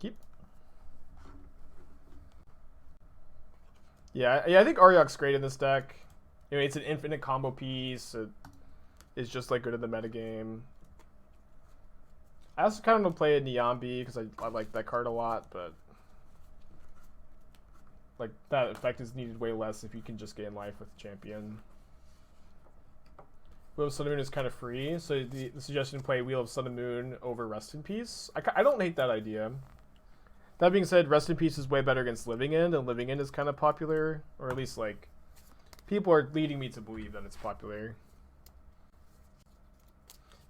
Keep. Yeah, I think Auriok's great in this deck. I mean, it's an infinite combo piece. It's just like good in the metagame. I also kind of want to play a Niambi because I like that card a lot, but like that effect is needed way less if you can just gain life with Champion. Wheel of Sun and Moon is kind of free, so the suggestion to play Wheel of Sun and Moon over Rest in Peace. I don't hate that idea. That being said, Rest in Peace is way better against Living End, and Living End is kind of popular, or at least like people are leading me to believe that it's popular.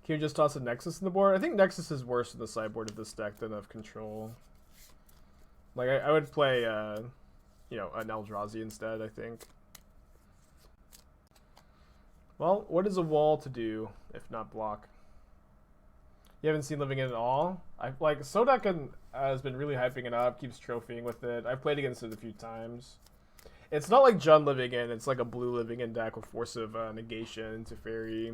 Can you just toss a Nexus in the board? I think Nexus is worse in the sideboard of this deck than of Control. Like I would play, you know, an Eldrazi instead, I think. Well, what is a wall to do if not block? You haven't seen Living End at all? Like Sodak has been really hyping it up, keeps trophying with it. I've played against it a few times. It's not like Jund Living End, it's like a blue Living End deck with Force of Negation to Fairy.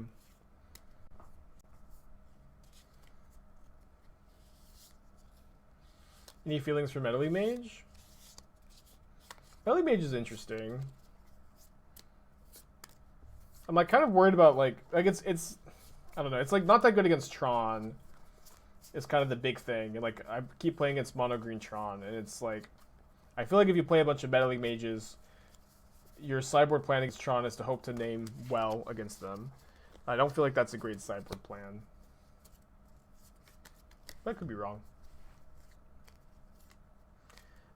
Any feelings for Meddling Mage? Meddling Mage is interesting. I'm like kind of worried about like it's I don't know, it's like not that good against Tron. It's kind of the big thing. And like I keep playing against mono green Tron, and it's like I feel like if you play a bunch of Meddling Mages, your sideboard plan against Tron is to hope to name well against them. I don't feel like that's a great sideboard plan. But I could be wrong.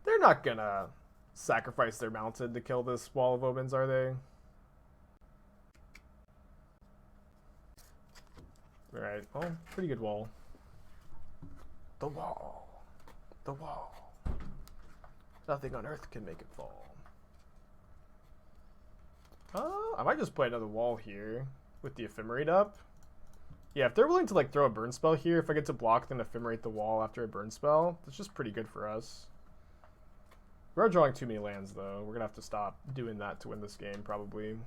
They're not gonna sacrifice their mountain to kill this Wall of Omens, are they? Alright, well, pretty good wall. The wall. The wall. Nothing on earth can make it fall. I might just play another wall here with the Ephemerate up. Yeah, if they're willing to like throw a burn spell here, if I get to block then Ephemerate the wall after a burn spell, that's just pretty good for us. We are drawing too many lands though. We're gonna have to stop doing that to win this game probably.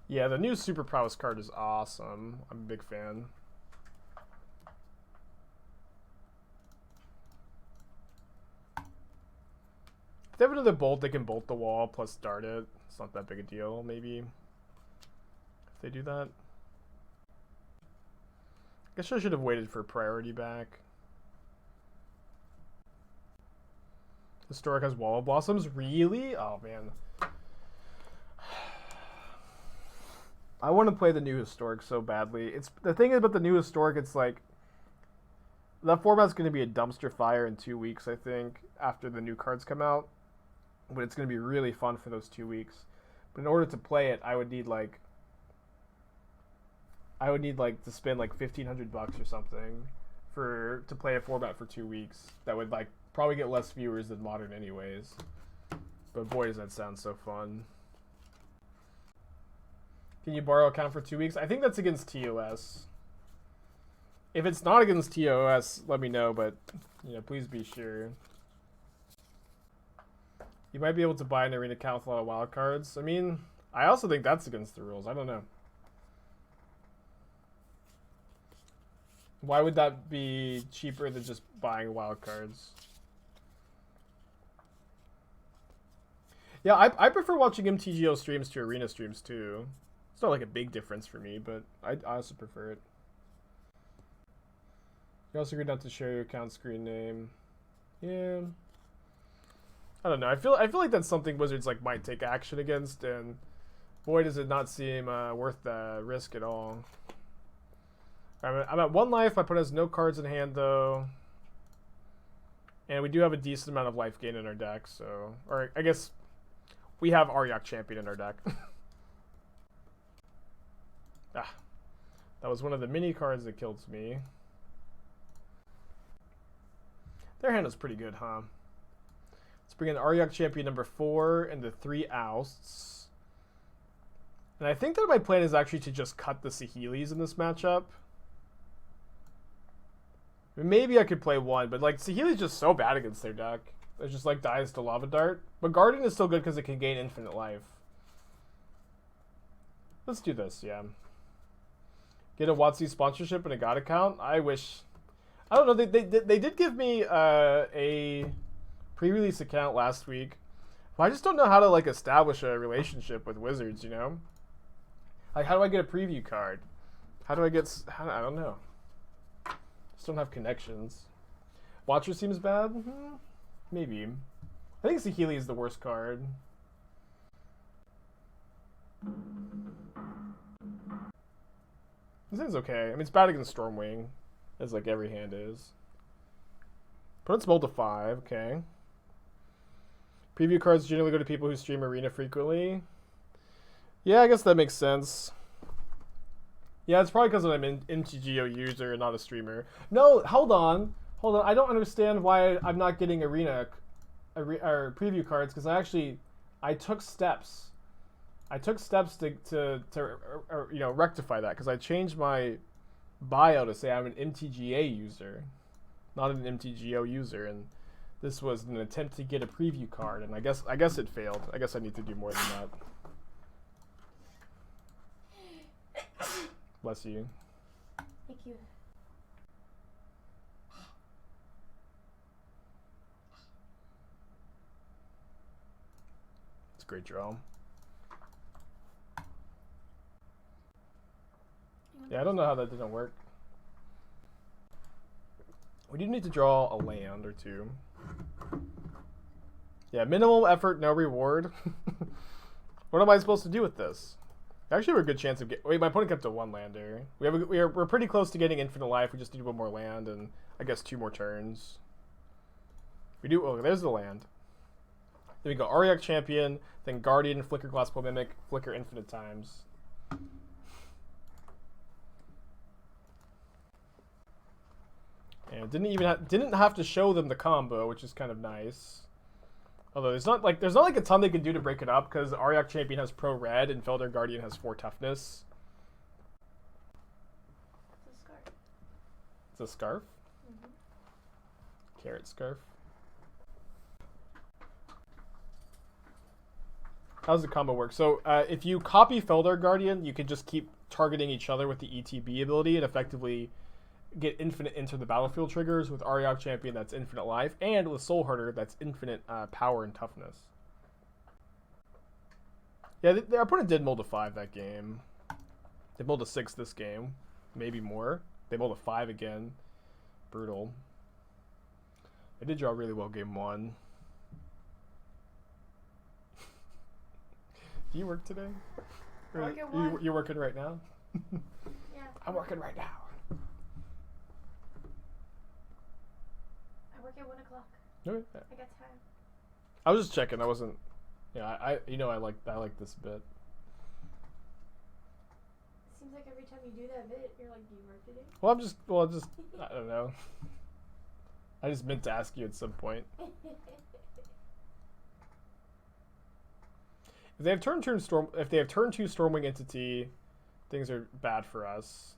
Yeah, the new Super Prowess card is awesome. I'm a big fan. If they have another bolt, they can bolt the wall plus dart it. It's not that big a deal, maybe. If they do that. I guess I should have waited for priority back. Historic has Wall of Blossoms? Really? Oh, man. I want to play the new Historic so badly. It's the thing about the new Historic, it's like that format's going to be a dumpster fire in 2 weeks, I think, after the new cards come out. But it's going to be really fun for those 2 weeks. But in order to play it, I would need like to spend like $1,500 or something to play a format for 2 weeks. That would like probably get less viewers than Modern anyways. But boy, does that sound so fun. Can you borrow account for 2 weeks? I think that's against TOS. If it's not against TOS, let me know, but you know, please be sure. You might be able to buy an arena account with a lot of wild cards. I mean, I also think that's against the rules. I don't know. Why would that be cheaper than just buying wild cards? Yeah, I prefer watching MTGO streams to arena streams too. It's not like a big difference for me, but I also prefer it. You also agreed not to share your account screen name. Yeah. I don't know. I feel like that's something Wizards like might take action against, and boy, does it not seem worth the risk at all. I'm at 1 life. My opponent has no cards in hand though, and we do have a decent amount of life gain in our deck. So, or I guess we have Auriok Champion in our deck. Ah, that was one of the mini cards that killed me. Their hand is pretty good, huh? Let's bring in Auriok Champion number 4 and the 3 Ousts. And I think that my plan is actually to just cut the Saheelis in this matchup. Maybe I could play 1, but like Saheeli's just so bad against their deck. It just like dies to Lava Dart. But Guardian is still good because it can gain infinite life. Let's do this, yeah. Get a WotC sponsorship and a God account? I wish. I don't know, they did give me a pre-release account last week. But I just don't know how to, like, establish a relationship with Wizards, you know? Like, how do I get a preview card? How do I get... I don't know. Just don't have connections. Watcher seems bad? Maybe. I think Saheeli is the worst card. This is okay. I mean, it's bad against Stormwing, as like every hand is. Opponent's mulled to 5, okay. Preview cards generally go to people who stream Arena frequently. Yeah, I guess that makes sense. Yeah, it's probably because I'm an MTGO user and not a streamer. No, hold on. Hold on. I don't understand why I'm not getting Arena or preview cards, because I took steps. I took steps to you know, rectify that, because I changed my bio to say I'm an MTGA user, not an MTGO user, and this was an attempt to get a preview card, and I guess it failed. I guess I need to do more than that. Bless you. Thank you. It's a great draw. Yeah, I don't know how that didn't work. We do need to draw a land or two. Yeah, minimal effort, no reward. What am I supposed to do with this? Actually, we're a good chance of getting... Wait, my opponent kept a 1-lander. We're pretty close to getting infinite life. We just need one more land and I guess 2 more turns. We do... Oh, there's the land. Then we go Auriok Champion, then Guardian, Flicker, Glasspool, Mimic, Flicker infinite times. And didn't have to show them the combo, which is kind of nice. Although there's not like a ton they can do to break it up, because Auriok Champion has pro red and Felidar Guardian has 4 toughness. It's a scarf. It's a scarf? Mm-hmm. Carrot scarf. How does the combo work? So if you copy Felidar Guardian, you can just keep targeting each other with the ETB ability and effectively get infinite into the battlefield triggers. With Auriok Champion, that's infinite life, and with Soulherder, that's infinite power and toughness. Yeah, their opponent did mold a 5 that game. They mold a 6 this game, maybe more. They mold a 5 again. Brutal. They did draw really well game 1. Do you work today? You're working right now? Yeah. I'm working right now. I work at 1 o'clock. Okay. I got time. I was just checking. I wasn't. Yeah, I like this bit. Seems like every time you do that bit, you're like, do you work today? Well, I don't know. I just meant to ask you at some point. If they have turn 2 Stormwing Entity, things are bad for us.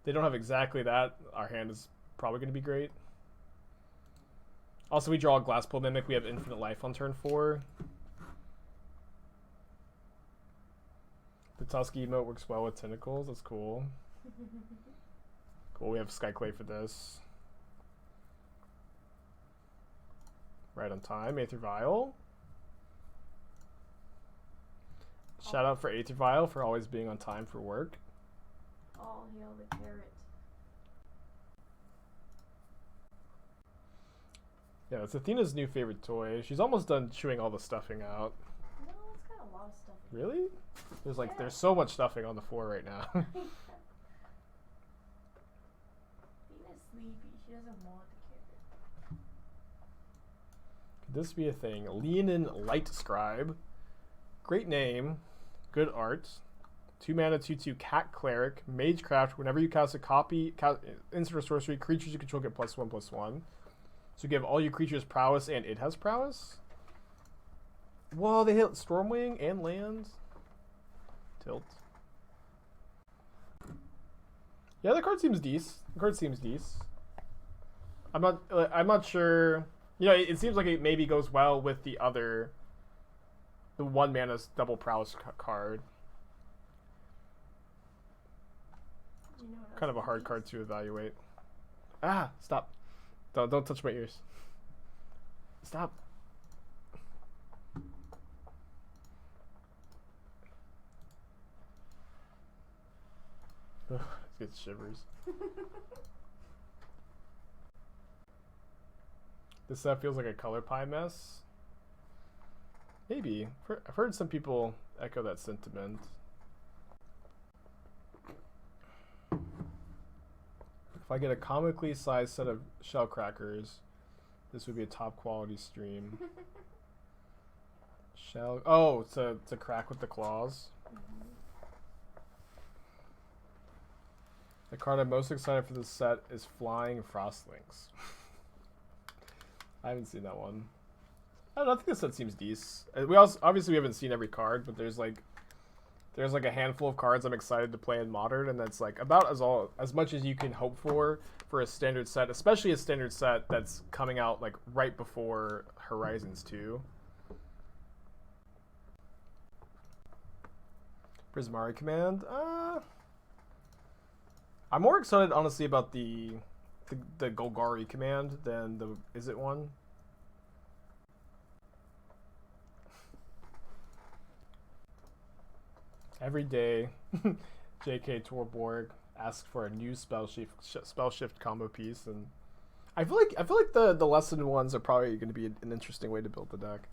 They don't have exactly that. Our hand is probably going to be great. Also, we draw a Glasspool Mimic. We have infinite life on turn 4. The Tusky emote works well with tentacles. That's cool. Cool, we have Skyclave for this. Right on time. Aether Vial. Shout out for Aether Vial for always being on time for work. All hail the carrot. Yeah, it's Athena's new favorite toy. She's almost done chewing all the stuffing out. No, it's got a lot of stuff. Really? There's so much stuffing on the floor right now. Athena's sleepy. She doesn't want the carrot. Could this be a thing? Leonin Light Scribe. Great name. Good art. 2 mana, 2/2 Cat Cleric. Magecraft. Whenever you cast a copy, instant or sorcery, creatures you control get +1/+1. So you give all your creatures prowess and it has prowess? Whoa, they hit Stormwing and lands? Tilt. Yeah, the card seems decent. I'm not sure. You know, it seems like it maybe goes well with the 1 mana double prowess card. You know what Kind of a else hard is card to evaluate. Ah, stop. Don't touch my ears. Stop. Ugh, it gets shivers. This set feels like a color pie mess. Maybe. I've heard some people echo that sentiment. If I get a comically sized set of shell crackers, this would be a top quality stream. Shell. Oh, to crack with the claws. The card I'm most excited for this set is Flying Frostlings. I haven't seen that one. I don't know, I think this set seems decent. We also obviously we haven't seen every card, but there's like a handful of cards I'm excited to play in Modern, and that's like about as much as you can hope for a standard set, especially a standard set that's coming out like right before Horizons 2. Prismari Command. I'm more excited honestly about the Golgari command than the Is It one. Every day, J.K. Torborg asks for a new spell shift combo piece, and I feel like the lesson ones are probably going to be an interesting way to build the deck.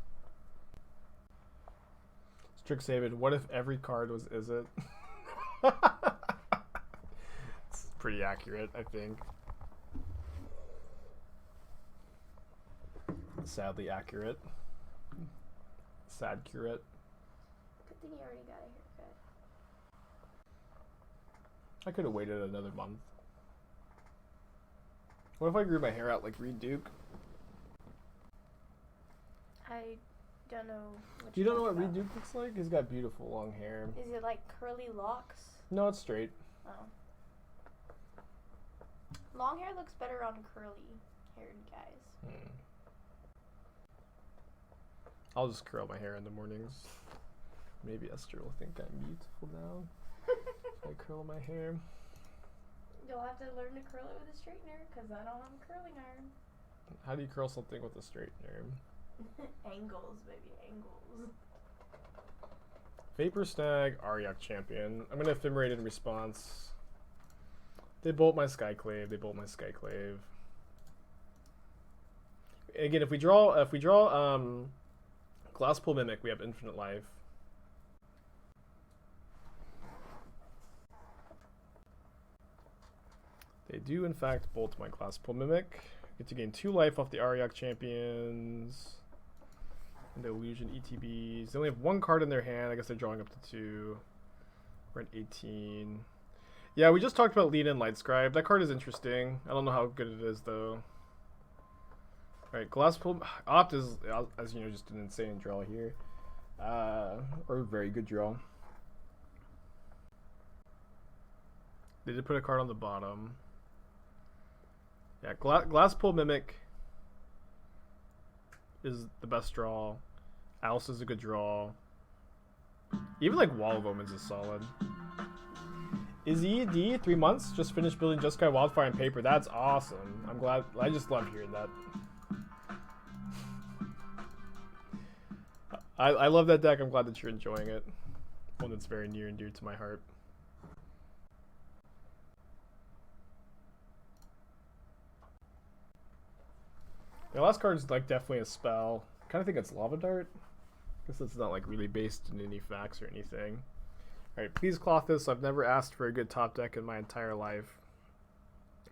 Strixhaven, what if every card was Is It? It's pretty accurate, I think. Sadly accurate. Sad curate. Good thing you already got a haircut. I could have waited another month. What if I grew my hair out like Reed Duke? I don't know what You don't know what talking Reed about. Duke looks like? He's got beautiful long hair. Is it like curly locks? No, it's straight. Oh. Long hair looks better on curly haired guys. I'll just curl my hair in the mornings. Maybe Esther will think I'm beautiful now. If I curl my hair. You'll have to learn to curl it with a straightener because I don't have a curling iron. How do you curl something with a straightener? Angles, baby, angles. Vapor Snag, Auriok Champion. I'm gonna Ephemerate in response. They bolt my Skyclave. Again, if we draw Glasspool Mimic, we have infinite life. They do, in fact, bolt my Glasspool Mimic. Get to gain 2 life off the Auriok Champions. And the Illusion ETBs. They only have 1 card in their hand. I guess they're drawing up to 2. We're at 18. Yeah, we just talked about Lead In Light Scribe. That card is interesting. I don't know how good it is, though. Alright, Glasspool. Opt is, as you know, just an insane draw here. Or a very good draw. They did put a card on the bottom. Yeah, Glasspool Mimic is the best draw. Oust is a good draw. Even like Wall of Omens is solid. Is ED 3 months? Just finished building Jeskai Wildfire on paper. That's awesome. I'm glad. I just love hearing that. I love that deck. I'm glad that you're enjoying it. One that's very near and dear to my heart. The last card is like definitely a spell. I kind of think it's Lava Dart. I guess it's not like really based in any facts or anything. Alright, please cloth this. I've never asked for a good top deck in my entire life.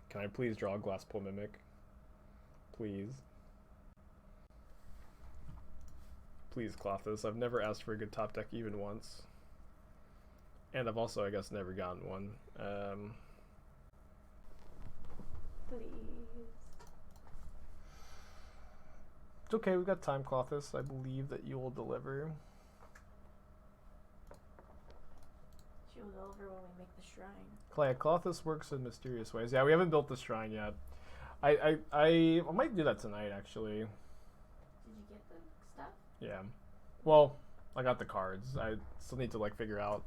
Can I please draw a Glasspool Mimic? Please. Please cloth this. I've never asked for a good top deck even once. And I've also, I guess, never gotten one. Please. It's okay, we've got time, Clothis. I believe that you will deliver. She'll deliver when we make the shrine. Clay, Clothis works in mysterious ways. Yeah, we haven't built the shrine yet. I might do that tonight, actually. Did you get the stuff? Yeah. Well, I got the cards. I still need to like figure out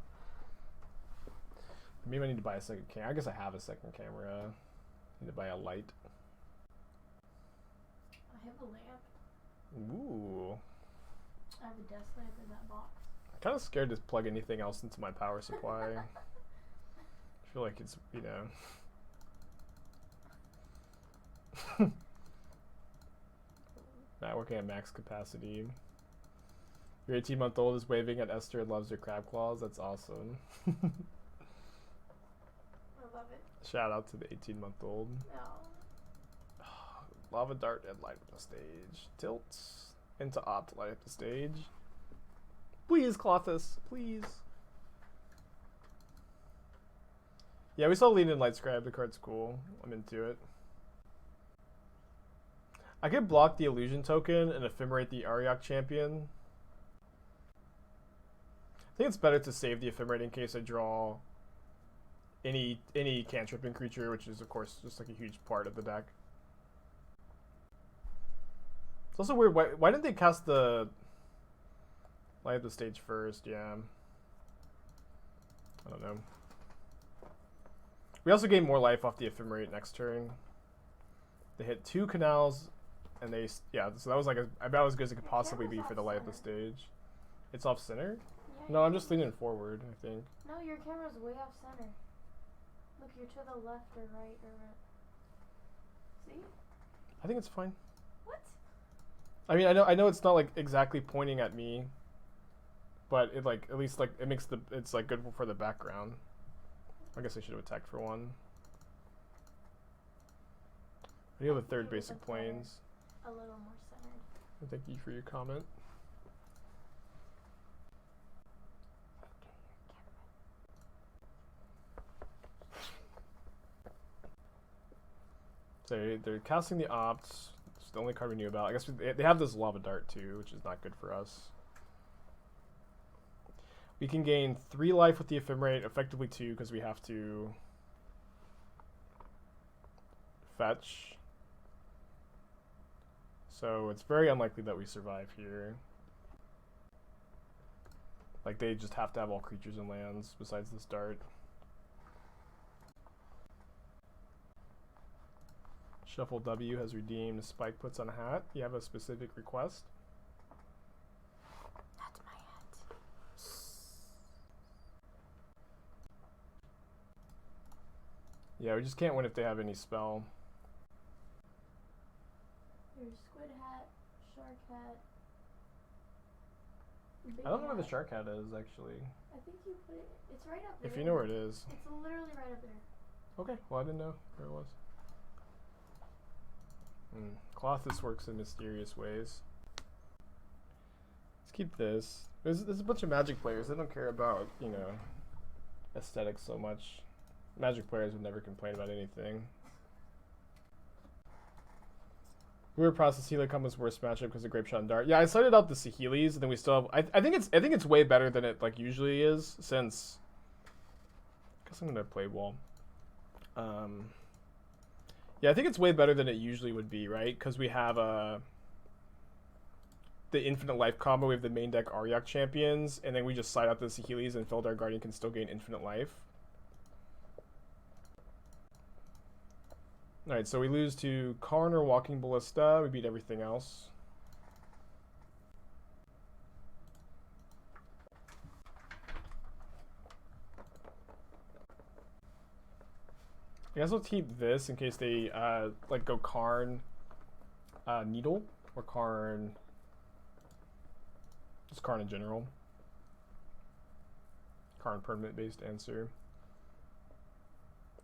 Maybe I need to buy a second camera. I guess I have a second camera. I need to buy a light. I have a lamp. Ooh. I have a desk lamp in that box. I'm kind of scared to plug anything else into my power supply. I feel like it's, you know. Not working at max capacity. Your 18-month-old is waving at Esther and loves your crab claws. That's awesome. I love it. Shout out to the 18-month-old. Oh. Lava dart and light up the stage. Tilts into opt light up the stage. Please, Clothis, please. Yeah, we saw Lean and Light Scribe. The card's cool. I'm into it. I could block the illusion token and ephemerate the Auriok Champion. I think it's better to save the ephemerate in case I draw any cantripping creature, which is of course just like a huge part of the deck. It's also weird. Why didn't they cast the light up the stage first? Yeah, I don't know. We also gain more life off the ephemerate next turn. They hit 2 canals, and they so that was like about as good as it could possibly be for the light up the stage. It's off center. Yeah, No, I'm just leaning forward, I think. No, your camera's way off center. Look, you're to the left or right or See? I think it's fine. What? I mean, I know it's not like exactly pointing at me, but it like at least like it makes it's like good for the background. I guess I should have attacked for one. I do have a third basic planes. A little more centered. Thank you for your comment. So they're casting the opt. It's the only card we knew about. I guess they have this lava dart too, which is not good for us. We can gain 3 life with the ephemerate, effectively 2 because we have to fetch. So it's very unlikely that we survive here. Like they just have to have all creatures and lands besides this dart. Shuffle W has redeemed Spike puts on a hat. You have a specific request? That's my hat. Yeah, we just can't win if they have any spell. There's squid hat, shark hat. I don't know where the shark hat is, actually. I think you put it. It's right up there. If you know where it is. It's literally right up there. Okay, well I didn't know where it was. Clothis works in mysterious ways. Let's keep this. There's a bunch of Magic players. They don't care about, you know, aesthetics so much. Magic players would never complain about anything. Weird process Healer Compass worst matchup because of Grape Shot and Dart. Yeah, I cited out the Saheelis, and then we still have. I think it's way better than it like usually is, since I guess I'm gonna play Wall. Yeah, I think it's way better than it usually would be, right? Because we have the infinite life combo. We have the main deck Auriok Champions, and then we just side out the Saheelis, and Felidar Guardian can still gain infinite life. Alright, so we lose to Karn or Walking Ballista. We beat everything else. I guess we'll keep this in case they like go Karn Needle or Karn, just Karn in general. Karn permanent based answer.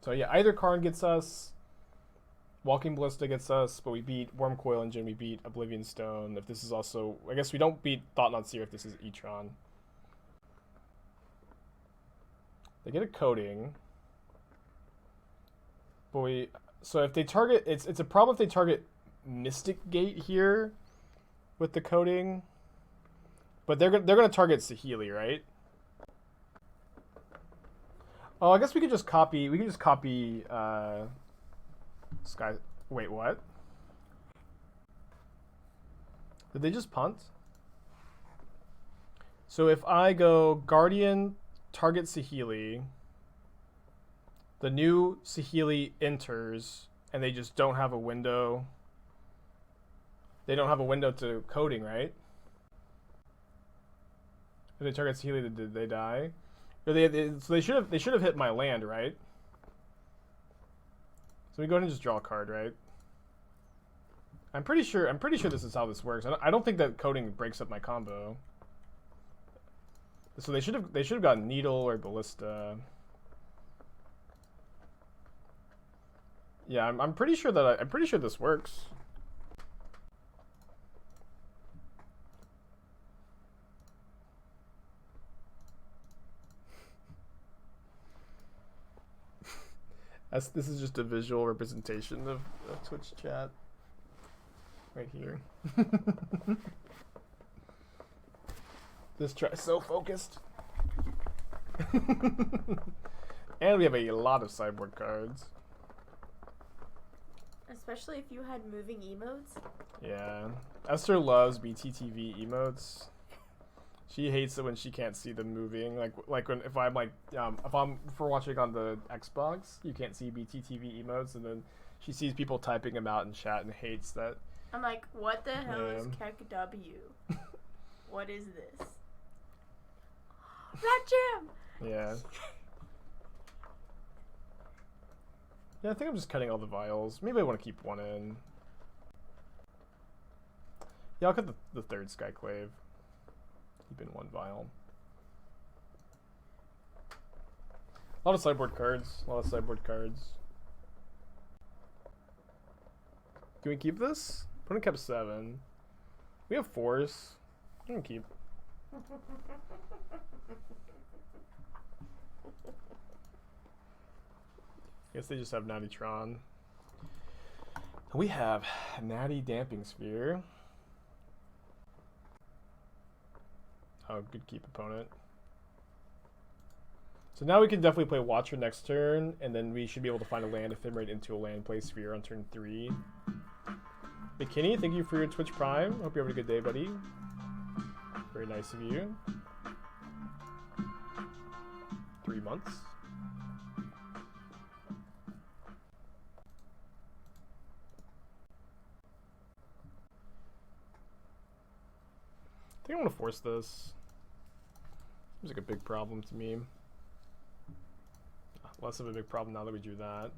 So yeah, either Karn gets us, Walking Ballista gets us, but we beat Wormcoil Engine, we beat Oblivion Stone. If this is also, I guess we don't beat Thought Not Seer if this is Etron. They get a coding. But so if they target, it's a problem if they target Mystic Gate here with the coding. But they're gonna target Saheeli, right? Oh, I guess we could just copy. We can just copy Sky. Wait, what? Did they just punt? So if I go Guardian, target Saheeli, the new Saheeli enters, and they just don't have a window. They don't have a window to coding, right? If they target Saheeli, did they die? So they should have hit my land, right? So we go ahead and just draw a card, right? I'm pretty sure this is how this works. I don't think that coding breaks up my combo. So they should have gotten Needle or Ballista. Yeah, I'm pretty sure that I'm pretty sure this works. This is just a visual representation of Twitch chat. Right here. This try so focused. And we have a lot of sideboard cards. Especially if you had moving emotes. Yeah. Esther loves BTTV emotes. She hates it when she can't see them moving. Like when if I'm watching on the Xbox, you can't see BTTV emotes, and then she sees people typing them out in chat and hates that. I'm like, what the hell is Keck W? What is this? Rat Jam! Yeah. Yeah, I think I'm just cutting all the vials. Maybe I want to keep one in. Yeah, I'll cut the third Skyclave. Keep in one vial. A lot of sideboard cards. Can we keep this? Opponent kept 7. We have Force. I'm gonna keep. Guess they just have Natty Tron. We have Natty Damping Sphere. Oh, good keep, opponent. So now we can definitely play Watcher next turn, and then we should be able to find a land Ephemerate into a land play Sphere on turn 3. McKinney, thank you for your Twitch Prime. Hope you're having a good day, buddy. Very nice of you. 3 months. I think I want to force this. Seems like a big problem to me. Less of a big problem now that we do that.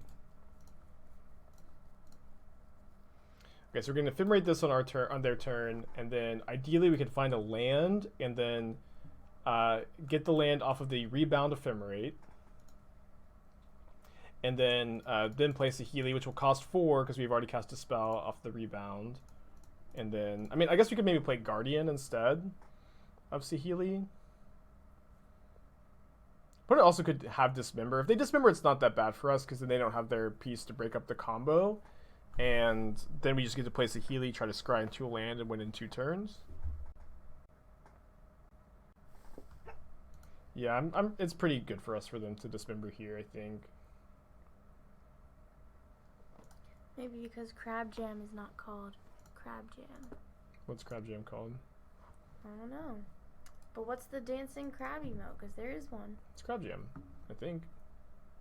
Okay, so we're going to ephemerate this on our turn, on their turn, and then ideally we could find a land and then get the land off of the rebound ephemerate, and then play Saheeli, which will cost 4 because we've already cast a spell off the rebound. And then, I mean, I guess we could maybe play Guardian instead of Saheeli. But it also could have Dismember. If they Dismember, it's not that bad for us because then they don't have their piece to break up the combo. And then we just get to play Saheeli, try to scry into a land, and win in 2 turns. Yeah, it's pretty good for us for them to Dismember here, I think. Maybe because Crab Jam is not called Crab Jam. What's Crab Jam called? I don't know. But what's the dancing crab emote? Because there is one. It's Crab Jam, I think.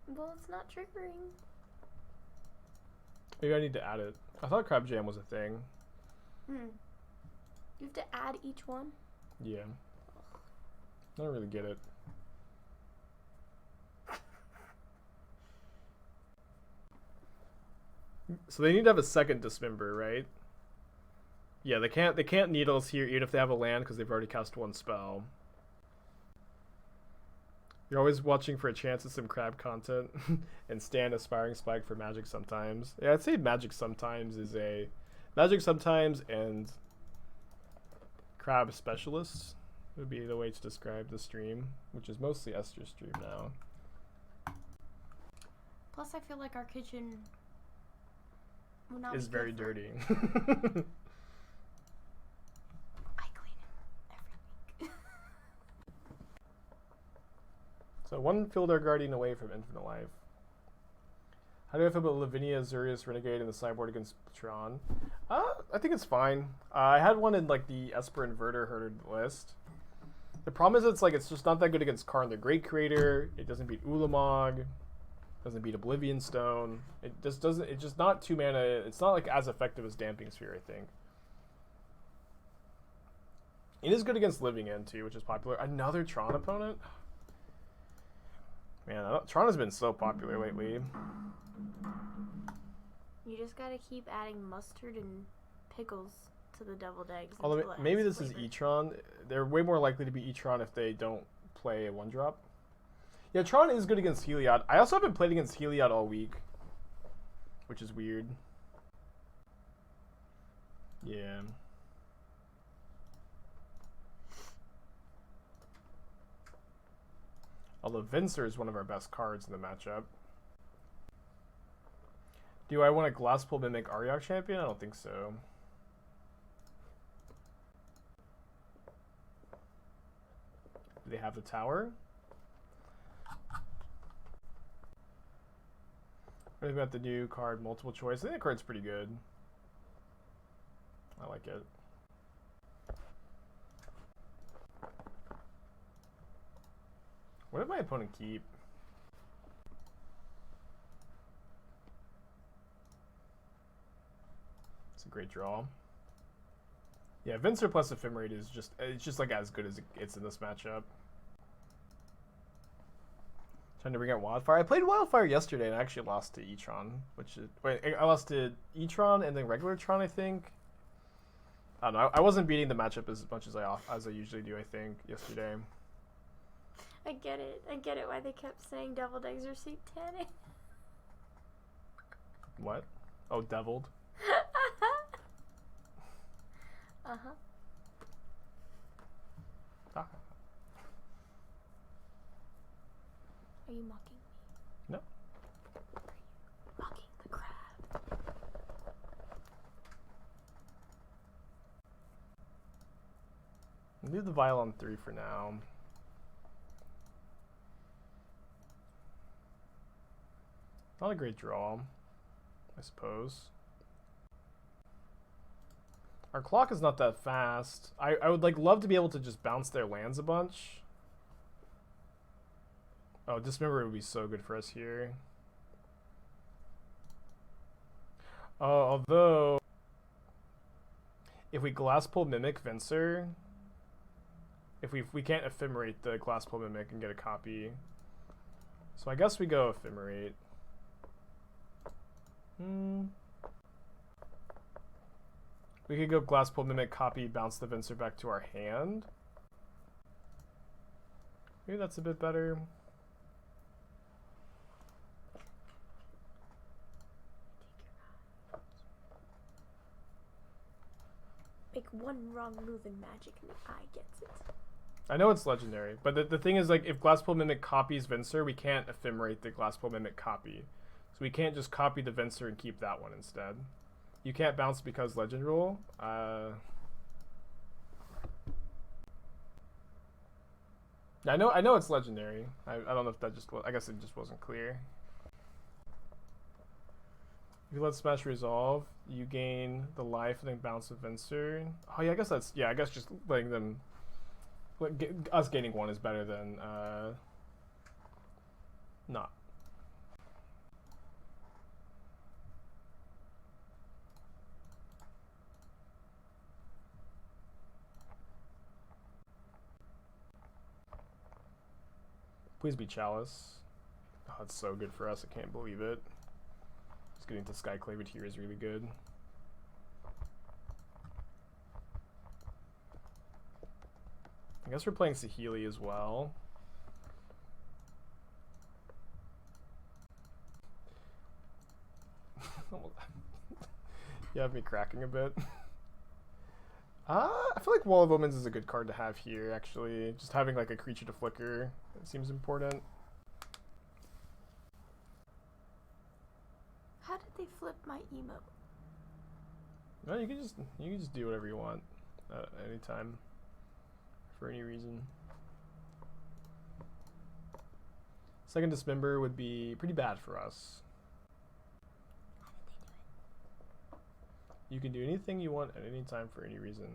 Well, it's not triggering. Maybe I need to add it. I thought Crab Jam was a thing. You have to add each one? Yeah. I don't really get it. So they need to have a second Dismember, right? Yeah, they can't Needles here even if they have a land because they've already cast 1 spell. You're always watching for a chance at some crab content and stand aspiring spike for Magic sometimes. Yeah, I'd say Magic sometimes is a Magic sometimes and crab specialists would be the way to describe the stream, which is mostly Esther's stream now. Plus, I feel like our kitchen will not is be very good for dirty. I clean it every week. So 1 Felidar Guardian away from infinite life. How do I feel about Lavinia, Azurius, Renegade, and the sideboard against Tron? I think it's fine. I had one in like the Esper Inverter Herder list. The problem is it's just not that good against Karn the Great Creator. It doesn't beat Ulamog. Doesn't beat Oblivion Stone. It just doesn't. It's just not 2 mana. It's not like as effective as Damping Sphere, I think. It is good against Living End too, which is popular. Another Tron opponent. Man, Tron has been so popular lately. You just gotta keep adding mustard and pickles to the deviled eggs. Although maybe this is E-Tron. They're way more likely to be E-Tron if they don't play a 1-drop. Yeah, Tron is good against Heliod. I also haven't played against Heliod all week, which is weird. Yeah. Although Venser is one of our best cards in the matchup. Do I want a Glasspool Mimic Auriok Champion? I don't think so. Do they have the tower? What about the new card, Multiple Choice? I think that card's pretty good. I like it. What did my opponent keep? It's a great draw. Yeah, Venser plus Ephemerate is just like as good as it's in this matchup. Trying to bring out Wildfire. I played Wildfire yesterday and I actually lost to E-Tron, which is I lost to E-Tron and then regular Tron, I think. I don't know. I wasn't beating the matchup as much as I usually do, I think, yesterday. I get it. I get it why they kept saying deviled eggs are satanic. What? Oh, deviled? Uh-huh. Ah. Are you mocking me? No. Are you mocking the crab? Leave the Vial on 3 for now. Not a great draw, I suppose. Our clock is not that fast. I would love to be able to just bounce their lands a bunch. Oh, Dismember would be so good for us here. Although, if we Glasspool Mimic Venser, if we can't Ephemerate the Glasspool Mimic and get a copy, so I guess we go Ephemerate. We could go Glasspool Mimic, copy, bounce the Venser back to our hand. Maybe that's a bit better. Make one wrong move in Magic and the eye gets it. I know it's legendary, but the thing is, like, if Glasspool Mimic copies Venser, we can't Ephemerate the Glasspool Mimic copy. So we can't just copy the Venser and keep that one instead. You can't bounce because legend rule. I know it's legendary. I don't know if that just was, I guess it just wasn't clear. If you let Smash resolve, you gain the life and then bounce with Venser. Oh yeah, I guess that's, yeah, I guess just letting them, us gaining 1 is better than not. Please be Chalice. Oh, it's so good for us. I can't believe it. Just getting to Skyclave it here is really good. I guess we're playing Saheeli as well. You have me cracking a bit. I feel like Wall of Omens is a good card to have here, actually. Just having like a creature to flicker seems important. How did they flip my emote? No, you can just do whatever you want at any time for any reason. Second Dismember would be pretty bad for us. How did they do it? You can do anything you want at any time for any reason.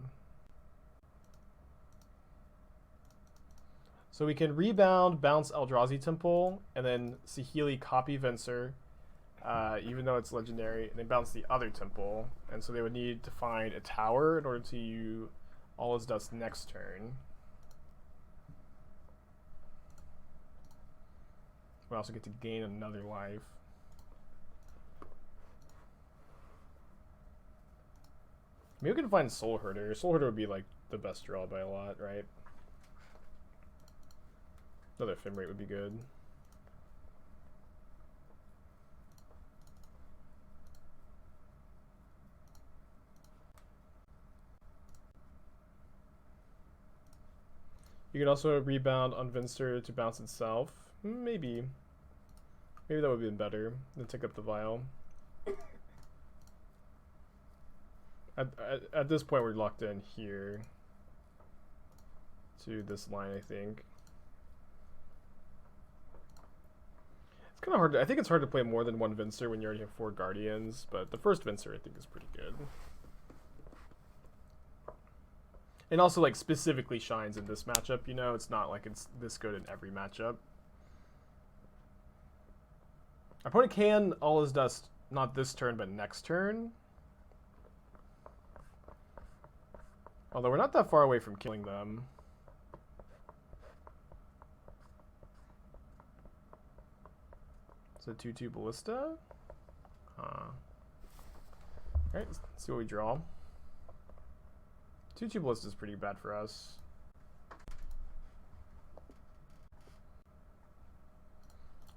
So we can rebound, bounce Eldrazi Temple, and then Saheeli copy Venser, even though it's legendary, and then bounce the other temple. And so they would need to find a tower in order to All Is Dust next turn. We also get to gain another life. Maybe we can find Soulherder. Soulherder would be like the best draw by a lot, right? Another Ephemerate would be good. You could also rebound on Venser to bounce itself. Maybe. Maybe that would be better than take up the Vial. At this point, we're locked in here to this line, I think. It's kind of hard. I think it's hard to play more than one Venser when you already have 4 Guardians, but the first Venser I think is pretty good. And also, like, specifically shines in this matchup, you know? It's not like it's this good in every matchup. Our opponent can All Is Dust not this turn, but next turn. Although we're not that far away from killing them. It's a 2/2 Ballista. Alright, let's see what we draw. 2/2 Ballista is pretty bad for us.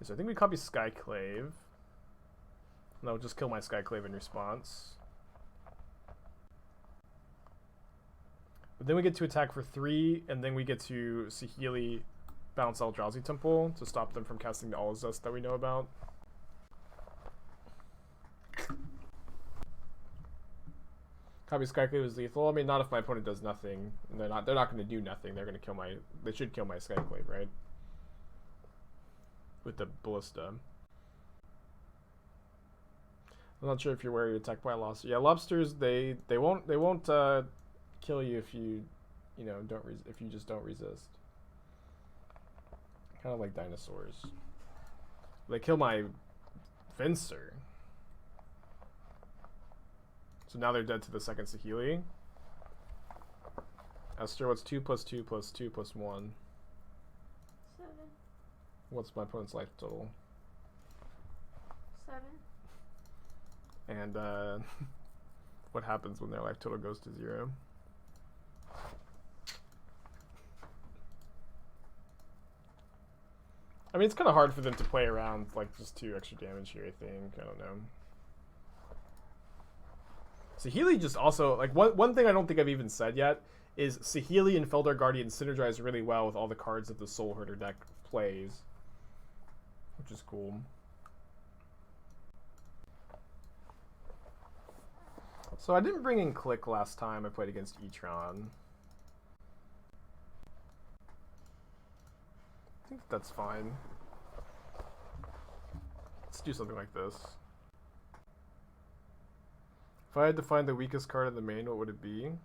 So I think we copy Skyclave. And that will just kill my Skyclave in response. But then we get to attack for 3, and then we get to Saheeli bounce Eldrazi Temple to stop them from casting the All Is Dust that we know about. Copy Skyclave is lethal. I mean, not if my opponent does nothing. And they're not going to do nothing. They're going to kill my. They should kill my Skyclave, right? With the Ballista. I'm not sure if you're wary of attack by lobster. Yeah, lobsters they won't kill you if you if you just don't resist. Kind of like dinosaurs. They kill my Venser. So now they're dead to the second Saheeli. Esther, what's 2 + 2 + 2 + 1? 7. What's my opponent's life total? 7. And what happens when their life total goes to 0? I mean, it's kind of hard for them to play around like just 2 extra damage here, I think. I don't know. Saheeli just also, like, one thing I don't think I've even said yet is Saheeli and Felidar Guardian synergize really well with all the cards that the Soulherder deck plays, which is cool. So I didn't bring in Clique last time I played against Etron. I think that's fine. Let's do something like this. If I had to find the weakest card in the main, what would it be?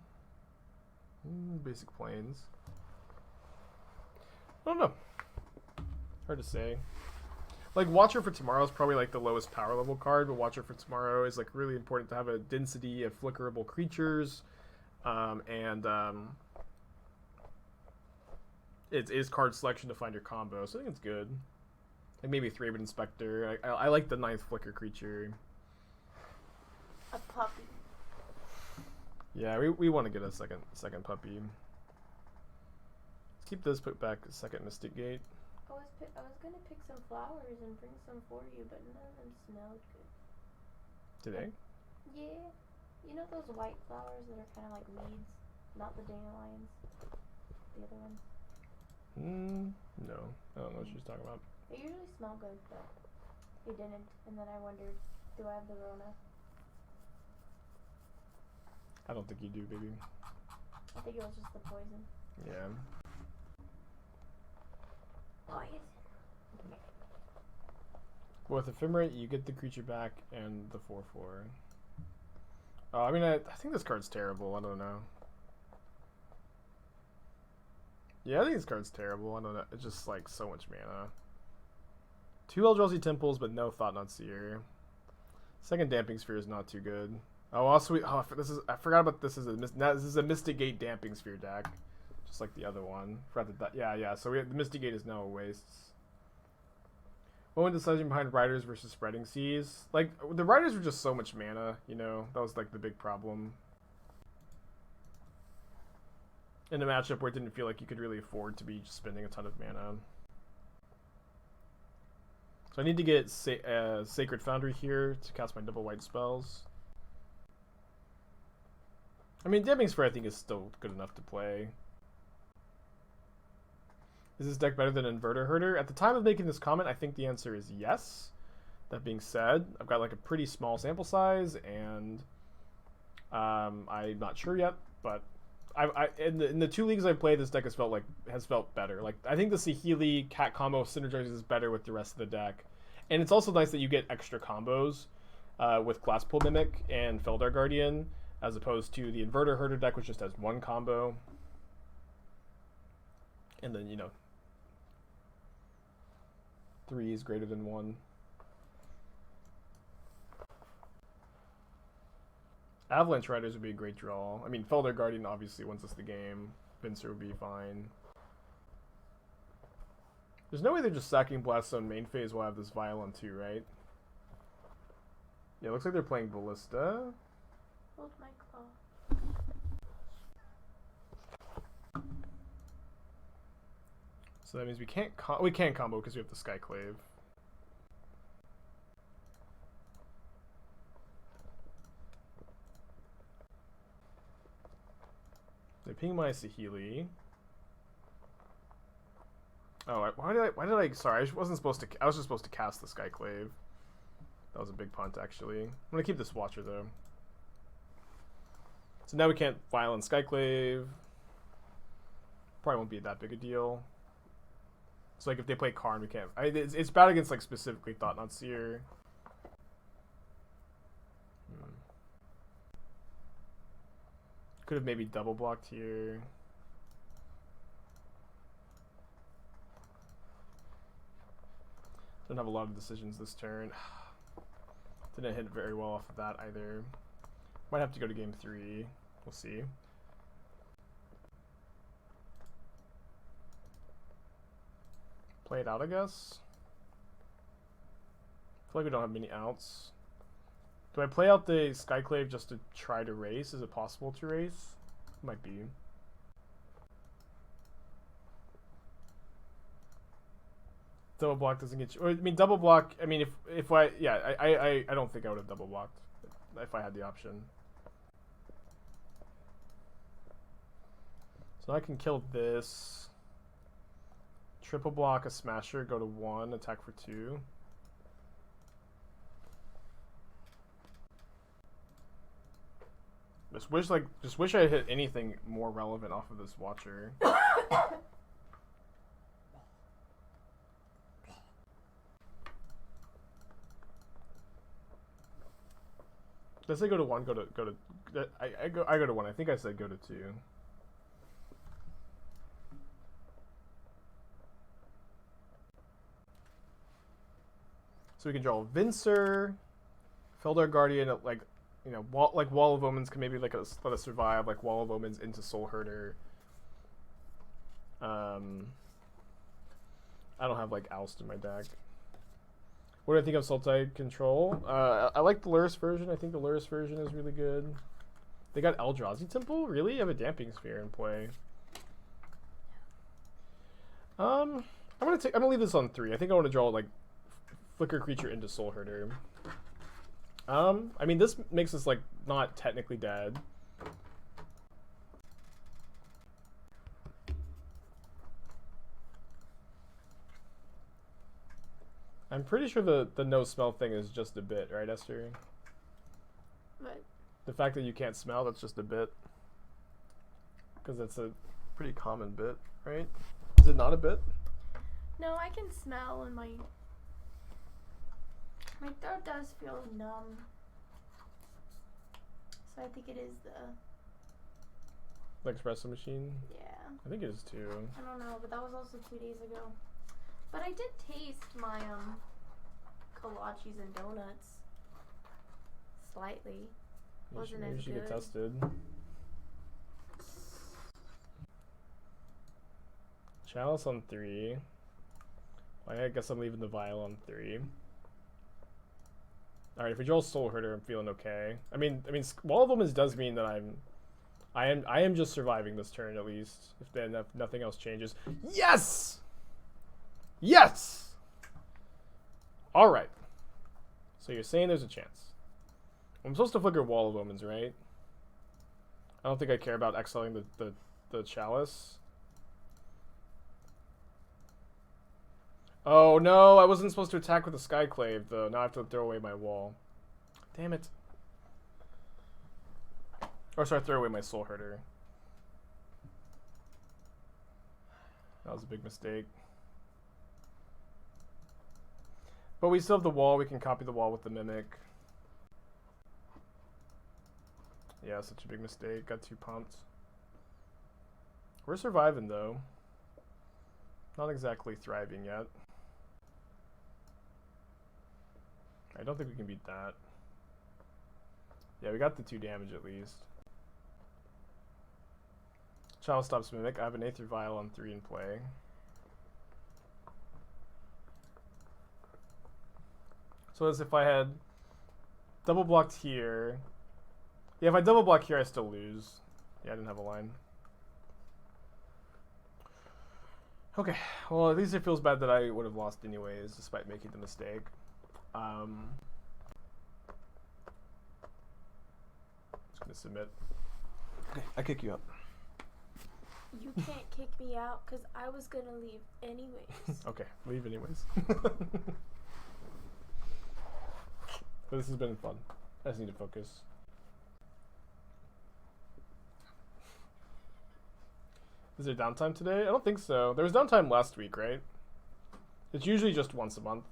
Basic Plains. I don't know. Hard to say. Like, Watcher for Tomorrow is probably like the lowest power level card, but Watcher for Tomorrow is like really important to have a density of flickerable creatures, it is card selection to find your combo, so I think it's good. Like maybe Thraben Inspector. I like the 9th flicker creature. A puppy. Yeah, we want to get a second puppy. Let's keep this, put back a second Mystic Gate. I was gonna pick some flowers and bring some for you, but none of them smelled good. Today? Yeah. You know those white flowers that are kind of like weeds? Not the dandelions. The other ones. No. I don't know what she's talking about. They usually smell good, but they didn't. And then I wondered, do I have the Rona? I don't think you do, baby. I think it was just the poison. Yeah. Poison. With Ephemerate, you get the creature back and the 4/4. I mean, I think this card's terrible. I don't know. Yeah, I think this card's terrible. I don't know. It's just like so much mana. 2 Eldrazi Temples, but no Thought-Knot Seer. Second Damping Sphere is not too good. Oh, also I forgot about this. This is a Mystic Gate Damping Sphere deck, just like the other one. Forgot that. Yeah. So the Mystic Gate is now a waste. What went decision behind Riders versus Spreading Seas? Like the Riders were just so much mana. You know, that was like the big problem. In a matchup where it didn't feel like you could really afford to be just spending a ton of mana. So I need to get Sacred Foundry here to cast my double white spells. I mean, Damping Sphere I think is still good enough to play. Is this deck better than Inverter Herder? At the time of making this comment, I think the answer is yes. That being said, I've got like a pretty small sample size, and I'm not sure yet. But in the 2 leagues I've played, this deck has felt better. Like I think the Saheeli Cat combo synergizes better with the rest of the deck, and it's also nice that you get extra combos with Glasspool Mimic and Felidar Guardian, as opposed to the Inverter Herder deck, which just has 1 combo. And then, you know, 3 is greater than 1. Avalanche Riders would be a great draw. I mean, Felidar Guardian obviously wins us the game. Venser would be fine. There's no way they're just sacking Blast Zone main phase while I have this Vial on 2, right? Yeah, it looks like they're playing Ballista. Hold my claw. So that means we can't combo because we have the Skyclave. They ping my Saheeli. Oh, why did I? Sorry, I wasn't supposed to. I was just supposed to cast the Skyclave. That was a big punt, actually. I'm gonna keep this Watcher though. So now we can't Vial and Skyclave. Probably won't be that big a deal. So like if they play Karn, we can't. It's bad against like specifically Thought-Knot Seer. Could have maybe double blocked here. Don't have a lot of decisions this turn. Didn't hit very well off of that either. Might have to go to game 3. We'll see. Play it out, I guess. I feel like we don't have many outs. Do I play out the Skyclave just to try to race? Is it possible to race? Might be. Double block doesn't get you. Or, I mean, double block. I mean, if I don't think I would have double blocked if I had the option. So I can kill this. Triple block a Smasher, go to 1, attack for 2. Just wish I had hit anything more relevant off of this Watcher. Does it go to 1? I go to 1. I think I said go to 2. So we can draw Venser, Felidar Guardian, like, you know, Wall of Omens can maybe let us survive, like Wall of Omens into Soulherder. I don't have like Oust in my deck. What do I think of Sultai Control? I like the Lurrus version. I think the Lurrus version is really good. They got Eldrazi Temple? Really? You have a Damping Sphere in play. I'm gonna leave this on 3. I think I want to draw like Flicker Creature into Soulherder. I mean, this makes us like not technically dead. I'm pretty sure the no smell thing is just a bit, right, Esther? What? The fact that you can't smell, that's just a bit. Because that's a pretty common bit, right? Is it not a bit? No, I can smell, and my throat does feel numb. So I think it is Like espresso machine? Yeah. I think it is too. I don't know, but that was also 2 days ago. But I did taste my kolaches and donuts slightly. Wasn't as You should good. get tested. Chalice on 3. Well, I guess I'm leaving the Vial on 3. Alright, if we draw Soulherder, I'm feeling okay. I mean, Wall of Omens does mean that I am just surviving this turn at least. If nothing else changes. Yes! Yes! Alright. So you're saying there's a chance. I'm supposed to flicker Wall of Omens, right? I don't think I care about exiling the Chalice. Oh no, I wasn't supposed to attack with the Skyclave though. Now I have to throw away my wall. Damn it. Or sorry, throw away my Soulherder. That was a big mistake. But we still have the wall. We can copy the wall with the Mimic. Yeah, such a big mistake. Got too pumped. We're surviving though. Not exactly thriving yet. I don't think we can beat that. Yeah, we got the 2 damage at least. Chalice stops Mimic. I have an Aether Vial on 3 in play. So as if I had double blocked here. Yeah, if I double block here, I still lose. Yeah, I didn't have a line. Okay, well at least it feels bad that I would have lost anyways, despite making the mistake. Just gonna submit. Okay, I kick you up. You can't kick me out because I was gonna leave anyways. Okay, leave anyways. But this has been fun. I just need to focus. Is there downtime today? I don't think so. There was downtime last week, right? It's usually just once a month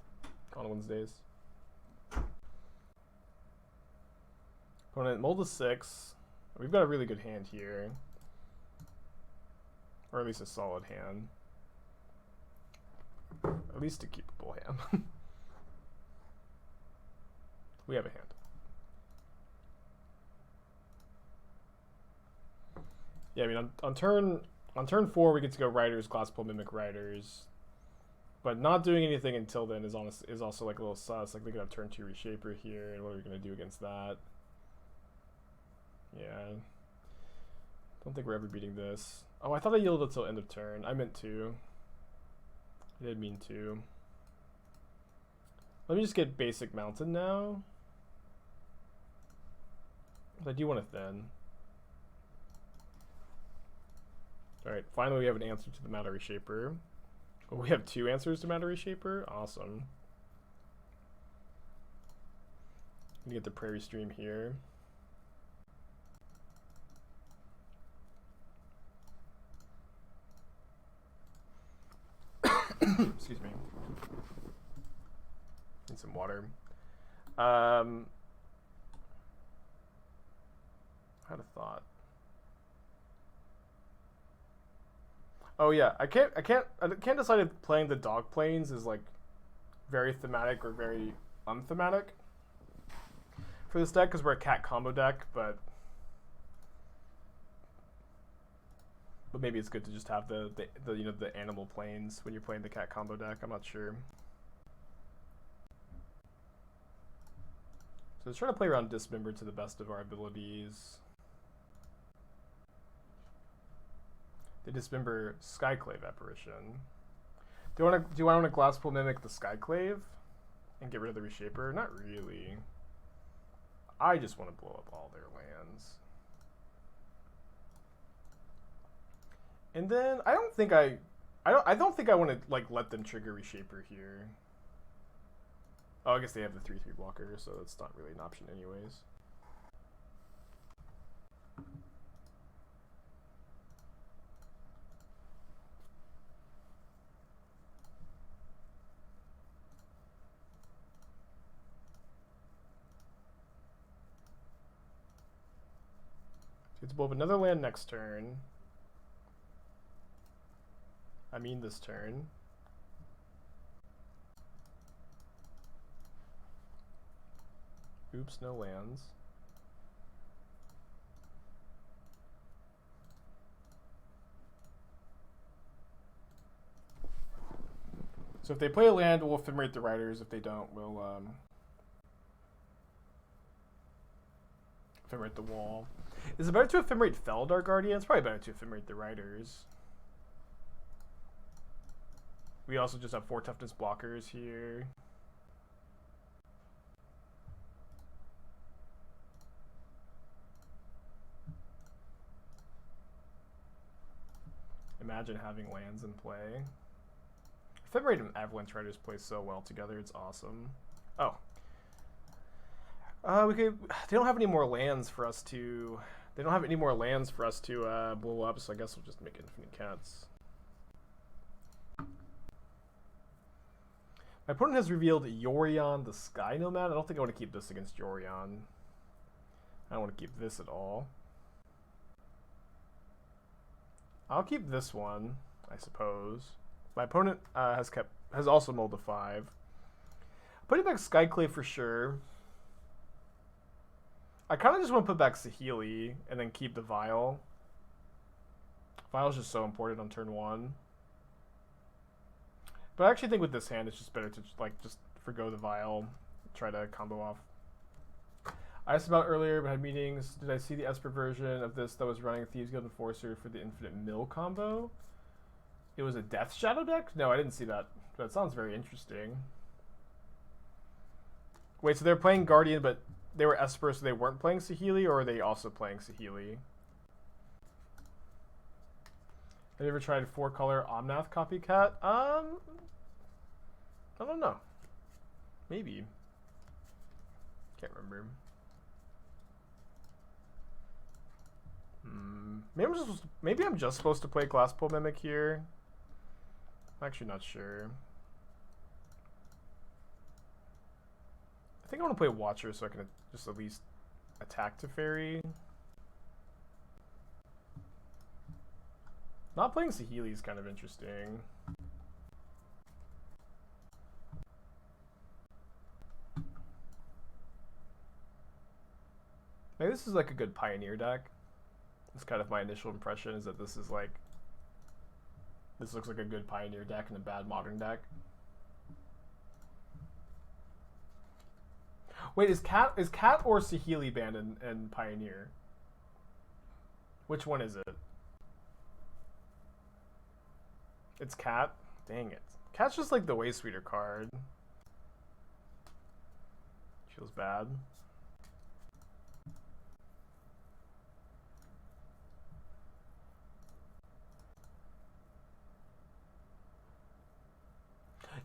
on Wednesdays. Opponent mold a 6. We've got a really good hand here. Or at least a solid hand. At least a keepable hand. We have a hand. Yeah, I mean on turn 4 we get to go Riders, Glasspool, Mimic, Riders. But not doing anything until then is also like a little sus. Like they could have turn 2 Reshaper here, and what are we gonna do against that? Yeah. Don't think we're ever beating this. Oh, I thought I yielded until end of turn. I meant to. I did mean to. Let me just get basic mountain now. I do want to thin. Alright, finally we have an answer to the Matter Reshaper. Oh, we have 2 answers to Matter Reshaper? Awesome. Let me get the Prairie stream here. Excuse me. Need some water. I had a thought. Oh yeah, I can't decide if playing the dog planes is like very thematic or very unthematic for this deck because we're a cat combo deck, but maybe it's good to just have the you know the animal planes when you're playing the cat combo deck. I'm not sure. So let's try to play around Dismember to the best of our abilities. The Dismember Skyclave Apparition. Do I want to Glasspool Mimic the Skyclave and get rid of the Reshaper? Not really. I just want to blow up all their lands. And then I don't think I want to like let them trigger Reshaper here. Oh, I guess they have the 3/3 blocker, so that's not really an option anyways. It's both another land next turn. I mean this turn. Oops, no lands. So if they play a land, we'll Ephemerate the Riders. If they don't, we'll Ephemerate the Wall. Is it better to Ephemerate Felidar Guardian? It's probably better to Ephemerate the Riders. We also just have 4 toughness blockers here. Imagine having lands in play. Ephemerate and Avalanche Riders play so well together, it's awesome. Oh. They don't have any more lands for us to... They don't have any more lands for us to blow up, so I guess we'll just make Infinite Cats. My opponent has revealed Yorion the Sky Nomad. I don't think I want to keep this against Yorion. I don't want to keep this at all. I'll keep this one, I suppose. My opponent has also mulled a 5. Putting back Skyclave for sure. I kind of just want to put back Saheeli and then keep the Vial. Vial's just so important on turn 1. But I actually think with this hand, it's just better to just forgo the Vial, try to combo off. I asked about earlier, but had meetings. Did I see the Esper version of this that was running Thieves Guild Enforcer for the Infinite Mill combo? It was a Death Shadow deck? No, I didn't see that. That sounds very interesting. Wait, so they're playing Guardian, but they were Esper, so they weren't playing Saheeli, or are they also playing Saheeli? Have you ever tried 4-color Omnath Copycat? I don't know. Maybe. Can't remember. Maybe I'm just supposed to play Glasspool Mimic here. I'm actually not sure. I think I want to play Watcher so I can just at least attack Teferi. Not playing Saheeli is kind of interesting. Maybe this is like a good Pioneer deck. That's kind of my initial impression, is that this is like... This looks like a good Pioneer deck and a bad Modern deck. Wait, is Cat or Saheeli banned in Pioneer? Which one is it? It's Cat? Dang it. Cat's just like the way sweeter card. Feels bad.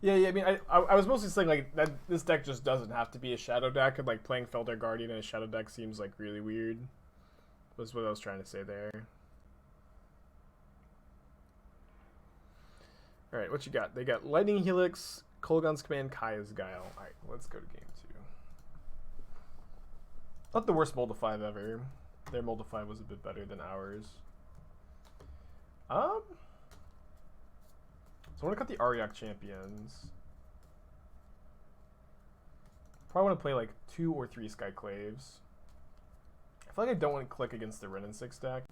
Yeah, I mean, I was mostly saying, like, that this deck just doesn't have to be a Shadow deck, and, like, playing Felidar Guardian in a Shadow deck seems, like, really weird. Was what I was trying to say there. Alright, what you got? They got Lightning Helix, Kolaghan's Command, Kaya's Guile. Alright, let's go to game 2. Not the worst mold of 5 ever. Their mold of 5 was a bit better than ours. So I want to cut the Auriok Champions. Probably want to play like 2 or 3 Skyclaves. I feel like I don't want to click against the Wrenn and 6 deck.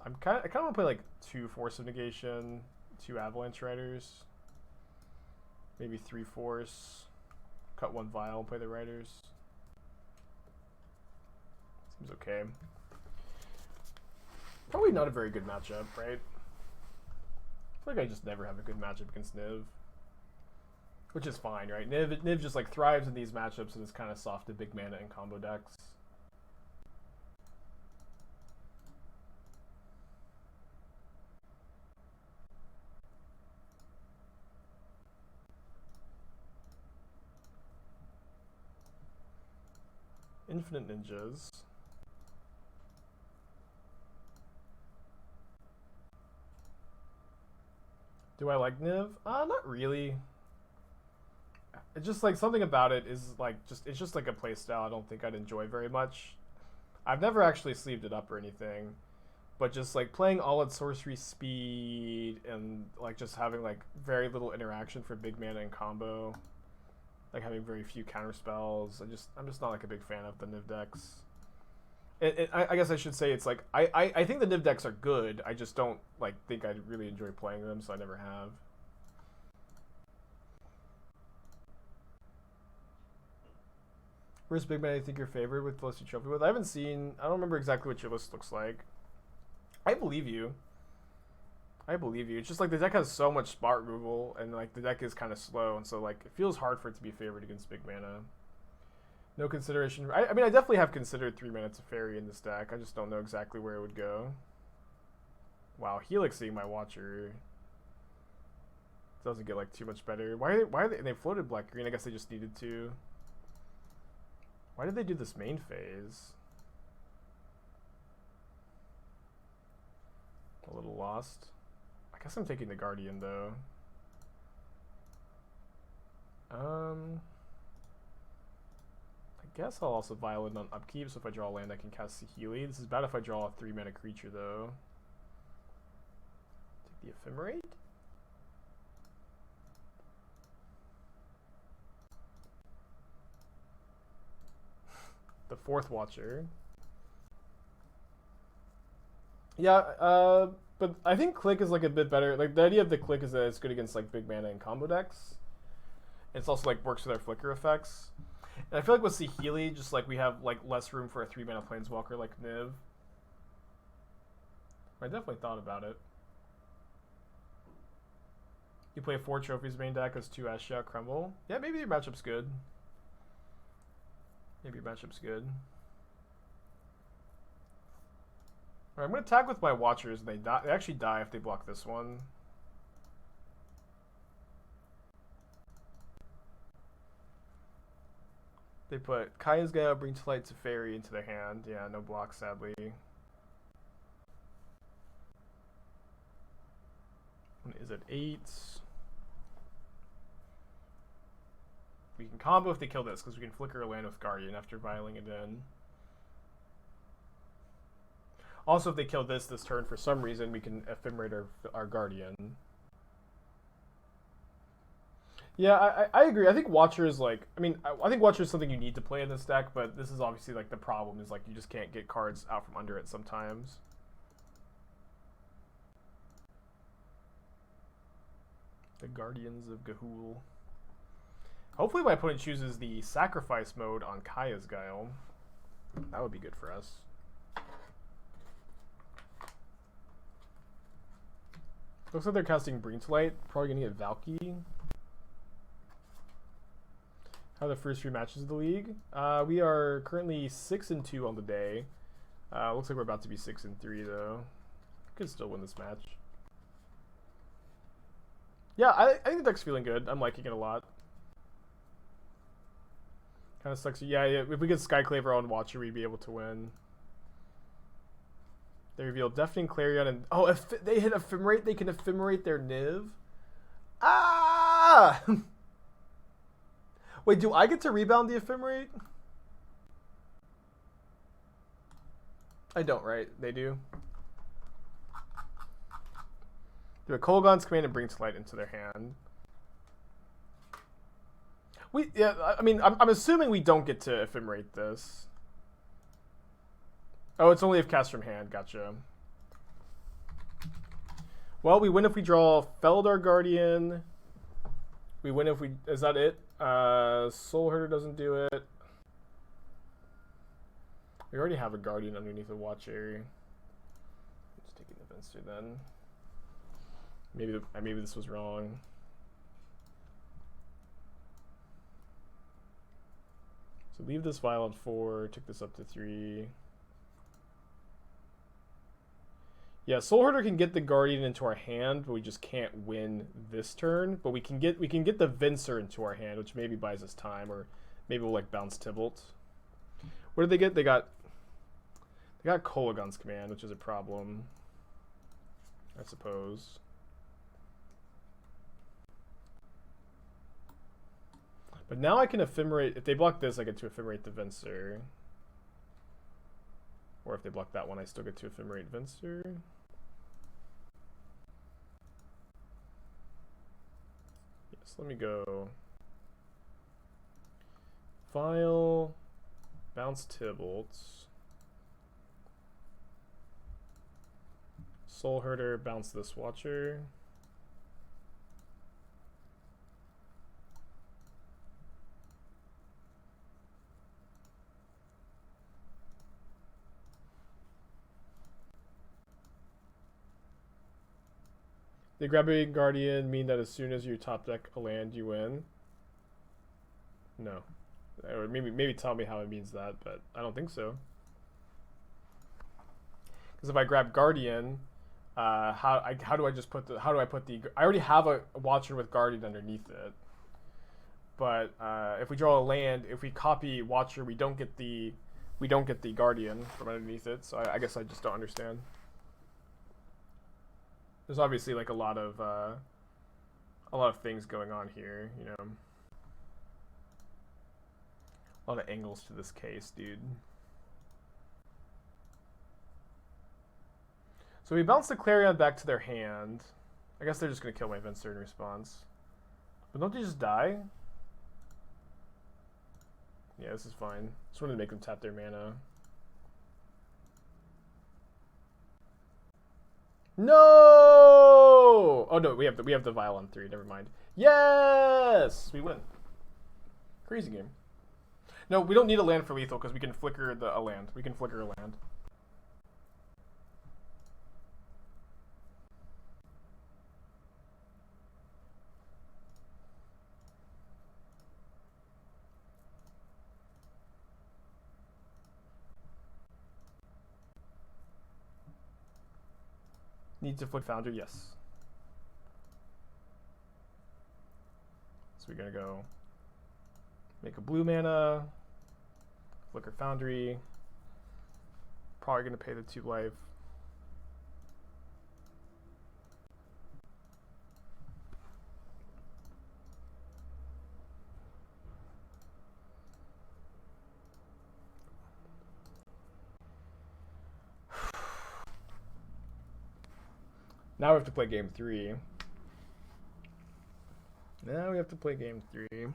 I kind of want to play like 2 Force of Negation, 2 Avalanche Riders, maybe 3 Force, cut 1 Vial, play the Riders. Seems okay. Probably not a very good matchup, right? I feel like I just never have a good matchup against Niv. Which is fine, right? Niv just like thrives in these matchups and is kind of soft to big mana and combo decks. Infinite Ninjas. Do I like Niv? Not really. It's just like something about it is like it's just like a playstyle I don't think I'd enjoy very much. I've never actually sleeved it up or anything, but just like playing all at sorcery speed and like just having like very little interaction for big mana and combo, like having very few counter spells. I'm just not like a big fan of the Niv decks. I guess I should say it's like I think the Niv decks are good. I just don't like think I really enjoy playing them, so I never have. Where's big man you think your favorite with the list you trophy with? I haven't seen. I don't remember exactly what your list looks like. I believe you. I believe you. It's just like the deck has so much spot removal, and like the deck is kind of slow, and so like it feels hard for it to be favored against big mana. No consideration. I mean, I definitely have considered 3 mana Teferi in this deck. I just don't know exactly where it would go. Wow, Helixing my Watcher doesn't get like too much better. Why are they floated black green? I guess they just needed to. Why did they do this main phase? A little lost. I guess I'm taking the Guardian though. I guess I'll also Vial it on upkeep, so if I draw land I can cast Saheeli. This is bad if I draw a 3 mana creature though. Take the Ephemerate. The 4th Watcher. Yeah, but I think Clique is like a bit better. Like the idea of the Clique is that it's good against like big mana and combo decks. It's also like works with our flicker effects. And I feel like with Saheeli, just like we have like less room for a 3 mana planeswalker like Niv. I definitely thought about it. You play 4 trophies main deck as 2 Ashiok Crumble. Yeah, maybe your matchup's good. Maybe your matchup's good. Alright, I'm going to attack with my Watchers, and they actually die if they block this one. They put Kaya's Gale, Bring to Light to Fairy into their hand. Yeah, no block, sadly. One is at 8. We can combo if they kill this, because we can flicker a land with Guardian after vialing it in. Also, if they kill this turn for some reason, we can Ephemerate our Guardian. Yeah, I agree. I think Watcher is like... I mean, I think Watcher is something you need to play in this deck, but this is obviously like the problem is like you just can't get cards out from under it sometimes. The Guardians of Ga'Hoole. Hopefully my opponent chooses the sacrifice mode on Kaya's Guile. That would be good for us. Looks like they're casting Bring to Light. Probably gonna get Valky. How are the first 3 matches of the league? We are currently 6-2 on the day. Looks like we're about to be 6-3 though. Could still win this match. Yeah, I think the deck's feeling good. I'm liking it a lot. Kind of sucks. Yeah, if we get Skyclave on Watcher, we'd be able to win. They reveal Deafening Clarion and... Oh, if they hit Ephemerate, they can Ephemerate their Niv? Ah! Wait, do I get to rebound the Ephemerate? I don't, right? They do. Do a Kolaghan's Command and Bring to Light into their hand. Yeah, I mean, I'm assuming we don't get to Ephemerate this. Oh, it's only if cast from hand. Gotcha. Well, we win if we draw Felidar Guardian. We win if we... Is that it? Soulherder doesn't do it. We already have a Guardian underneath the Watcher. Just taking the Venser then. Maybe this was wrong. So leave this Vial on 4. Took this up to 3. Yeah, Soulherder can get the Guardian into our hand, but we just can't win this turn. But we can get the Venser into our hand, which maybe buys us time, or maybe we'll like bounce Tybalt. What did they get? They got Kolaghan's Command, which is a problem, I suppose. But now I can Ephemerate. If they block this, I get to Ephemerate the Venser. Or if they block that one, I still get to Ephemerate Venser. Yes, let me go. Vial, bounce Tybalt's. Soulherder, bounce this Watcher. The Grabbing Guardian mean that as soon as you top deck a land, you win? No. Or maybe tell me how it means that, but I don't think so. Because if I grab Guardian, how do I just put the I already have a Watcher with Guardian underneath it. But if we draw a land, if we copy Watcher, we don't get the Guardian from underneath it. So I guess I just don't understand. There's obviously like a lot of things going on here, you know. A lot of angles to this case, dude. So we bounce the Clarion back to their hand. I guess they're just gonna kill my Venser in response. But don't they just die? Yeah, this is fine. Just wanted to make them tap their mana. No! Oh no, we have the Vial on 3. Never mind. Yes, we win. Crazy game. No, we don't need a land for lethal because we can flicker a land. We can flicker a land. Needs a Flooded Foundry, yes. So we're gonna go make a blue mana, flicker Foundry. Probably gonna pay the 2 life. Now we have to play game 3. Now we have to play game 3. I'm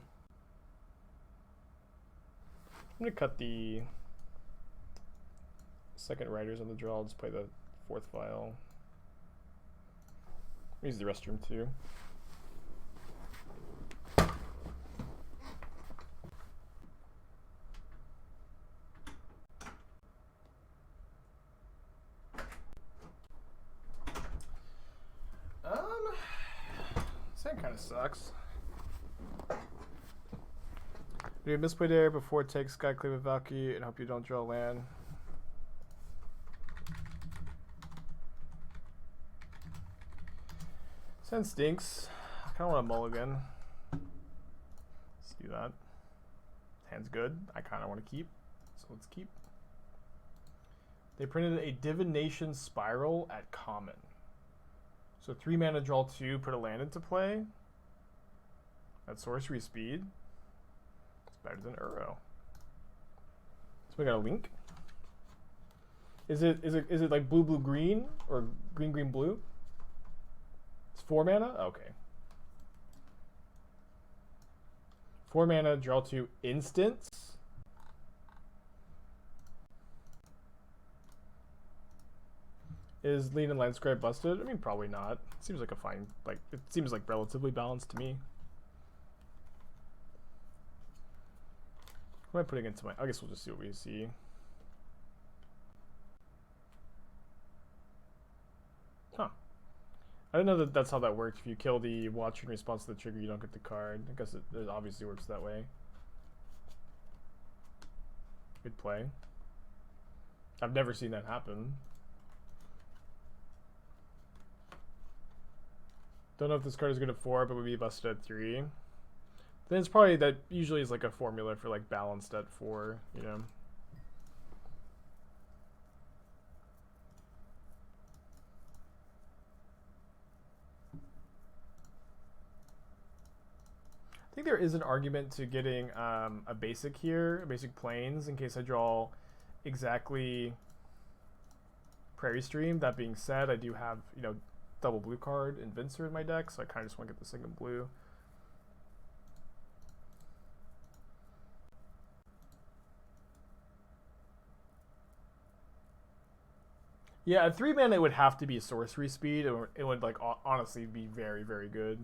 gonna cut the second Riders on the draw. I'll just play the 4th Vial. Use the restroom too. That kind of sucks. Do misplay there before it takes Skyclave Apparition and hope you don't draw land. Send stinks. I kind of want a mulligan. Let's do that. Hand's good. I kind of want to keep, so let's keep. They printed a Divination Spiral at common. So 3 mana, draw 2, put a land into play. At sorcery speed. It's better than Uro. So we got a link. Is it like blue blue green or green green blue? It's 4 mana? Okay. 4 mana, draw 2 instants. Is Lean and Landscribe busted? I mean, probably not. It seems like a fine, like, it seems like relatively balanced to me. What am I putting into my, I guess we'll just see what we see. Huh. I didn't know that that's how that worked. If you kill the Watcher in response to the trigger, you don't get the card. I guess it obviously works that way. Good play. I've never seen that happen. Don't know if this card is good at 4, but would be busted at 3. Then it's probably, that usually is like a formula for like balanced at 4, you know. I think there is an argument to getting a basic here, a basic planes, in case I draw exactly Prairie stream. That being said, I do have, you know, double blue card and Venser in my deck, so I kind of just want to get the single blue. Yeah, at 3 mana it would have to be sorcery speed. It would like honestly be very, very good.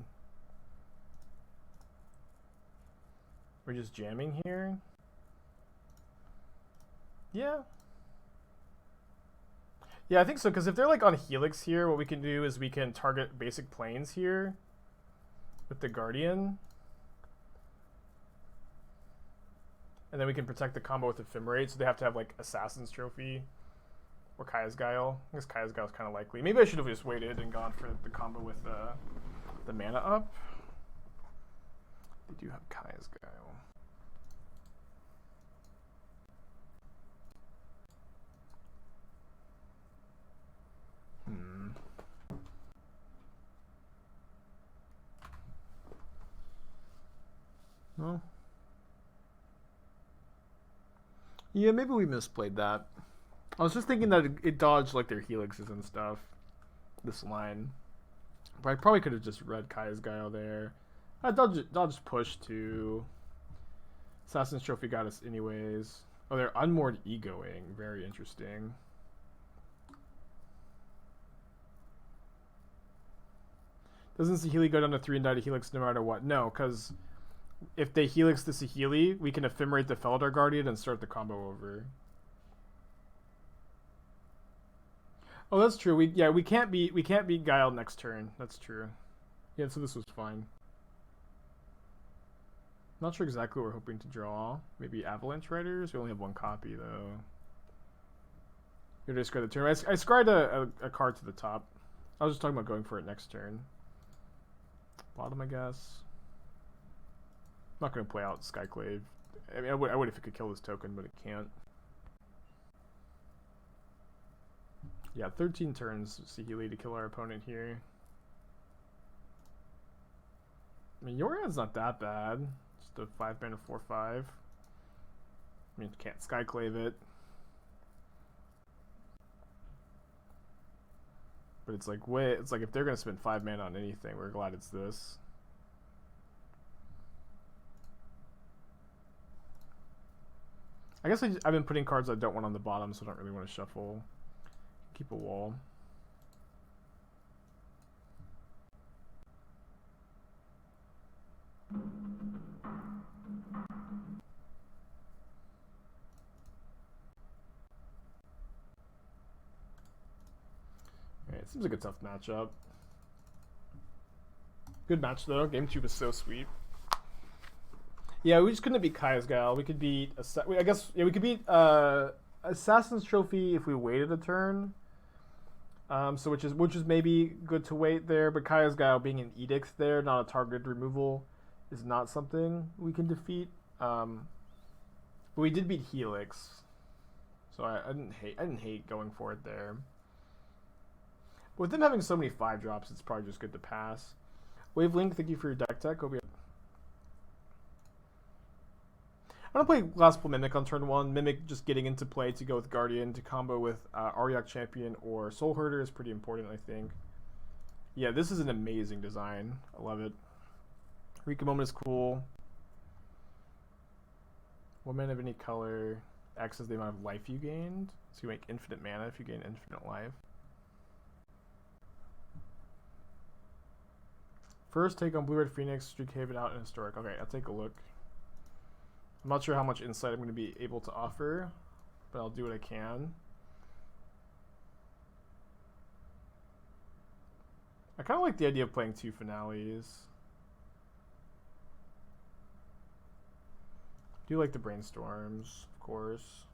We're just jamming here. Yeah. Yeah, I think so, because if they're like on Helix here, what we can do is we can target basic planes here with the Guardian. And then we can protect the combo with Ephemerate, so they have to have like Assassin's Trophy. Or Kaya's Guile. I guess Kaya's Guile is kind of likely. Maybe I should have just waited and gone for the combo with the mana up. They do have Kaya's Guile. No. Yeah, maybe we misplayed that. I was just thinking that it dodged like their helixes and stuff. This line. But I probably could have just read Kaya's Guile there. I dodged push too. Assassin's Trophy got us anyways. Oh, they're unmoored egoing. Very interesting. Doesn't Saheeli go down to 3 and die to helix no matter what? No, because if they helix the Saheeli, we can ephemerate the Felidar Guardian and start the combo over. Oh, that's true. We can't beat Guile next turn. That's true. Yeah, so this was fine. Not sure exactly what we're hoping to draw. Maybe Avalanche Riders? We only have one copy, though. You're just going to turn. I scried a card to the top. I was just talking about going for it next turn. Bottom, I guess. I'm not going to play out Skyclave. I mean, I would if it could kill this token, but it can't. Yeah, 13 turns Saheeli to kill our opponent here. I mean, your hand's not that bad. Just a 5 mana 4/5. I mean, can't Skyclave it. But it's like if they're gonna spend 5 mana on anything, we're glad it's this. I guess I've been putting cards I don't want on the bottom, so I don't really want to shuffle. Keep a wall. Alright, seems like a tough matchup. Good match though. Game 2 was so sweet. Yeah, we just couldn't beat Kaya's Guile. We could beat I guess we could beat Assassin's Trophy if we waited a turn. So which is maybe good to wait there, but Kaya's Guile being an edict there, not a target removal, is not something we can defeat. But we did beat Helix, so I didn't hate going for it there. But with them having so many 5-drops, it's probably just good to pass. Wavelink, thank you for your deck tech. Hope you I'm going to play Glasspool Mimic on turn 1. Mimic just getting into play to go with Guardian to combo with Auriok Champion or Soulherder is pretty important, I think. Yeah, this is an amazing design. I love it. Eureka Moment is cool. 1 mana of any color. X is the amount of life you gained. So you make infinite mana if you gain infinite life. First take on Blue-Red Phoenix, Streak Haven out, and Historic. Okay, I'll take a look. I'm not sure how much insight I'm going to be able to offer, but I'll do what I can. I kind of like the idea of playing 2 finales. I do like the brainstorms, of course.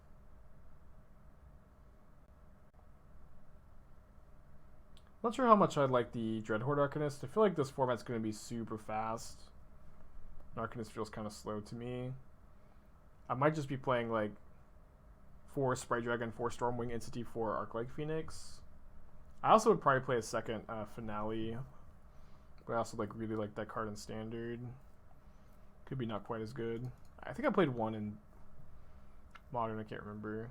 Not sure how much I'd like the Dreadhorde Arcanist. I feel like this format's going to be super fast. Arcanist feels kind of slow to me. I might just be playing like 4 Sprite Dragon, 4 Stormwing Entity, 4 Arclight Phoenix. I also would probably play a second Finale, but I also really like that card in Standard. Could be not quite as good. I think I played 1 in Modern. I can't remember.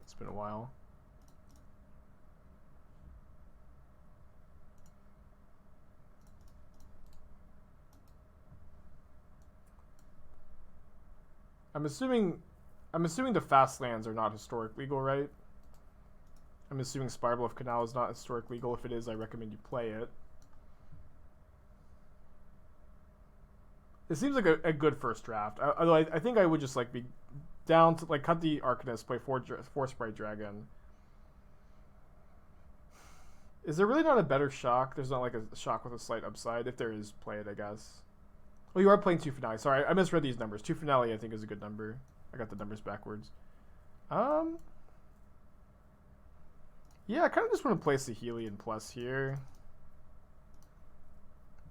It's been a while. I'm assuming the fast lands are not historic legal, right? I'm assuming Spiral of Canal is not historic legal. If it is, I recommend you play it. It seems like a good first draft. Although I think I would just like be down to like cut the Arcanist, play 4 Sprite Dragon. Is there really not a better shock? There's not like a shock with a slight upside. If there is, play it, I guess. Oh, you are playing 2 Finale. Sorry, I misread these numbers. 2 Finale, I think, is a good number. I got the numbers backwards. Yeah, I kind of just want to play Saheeli and Plus here.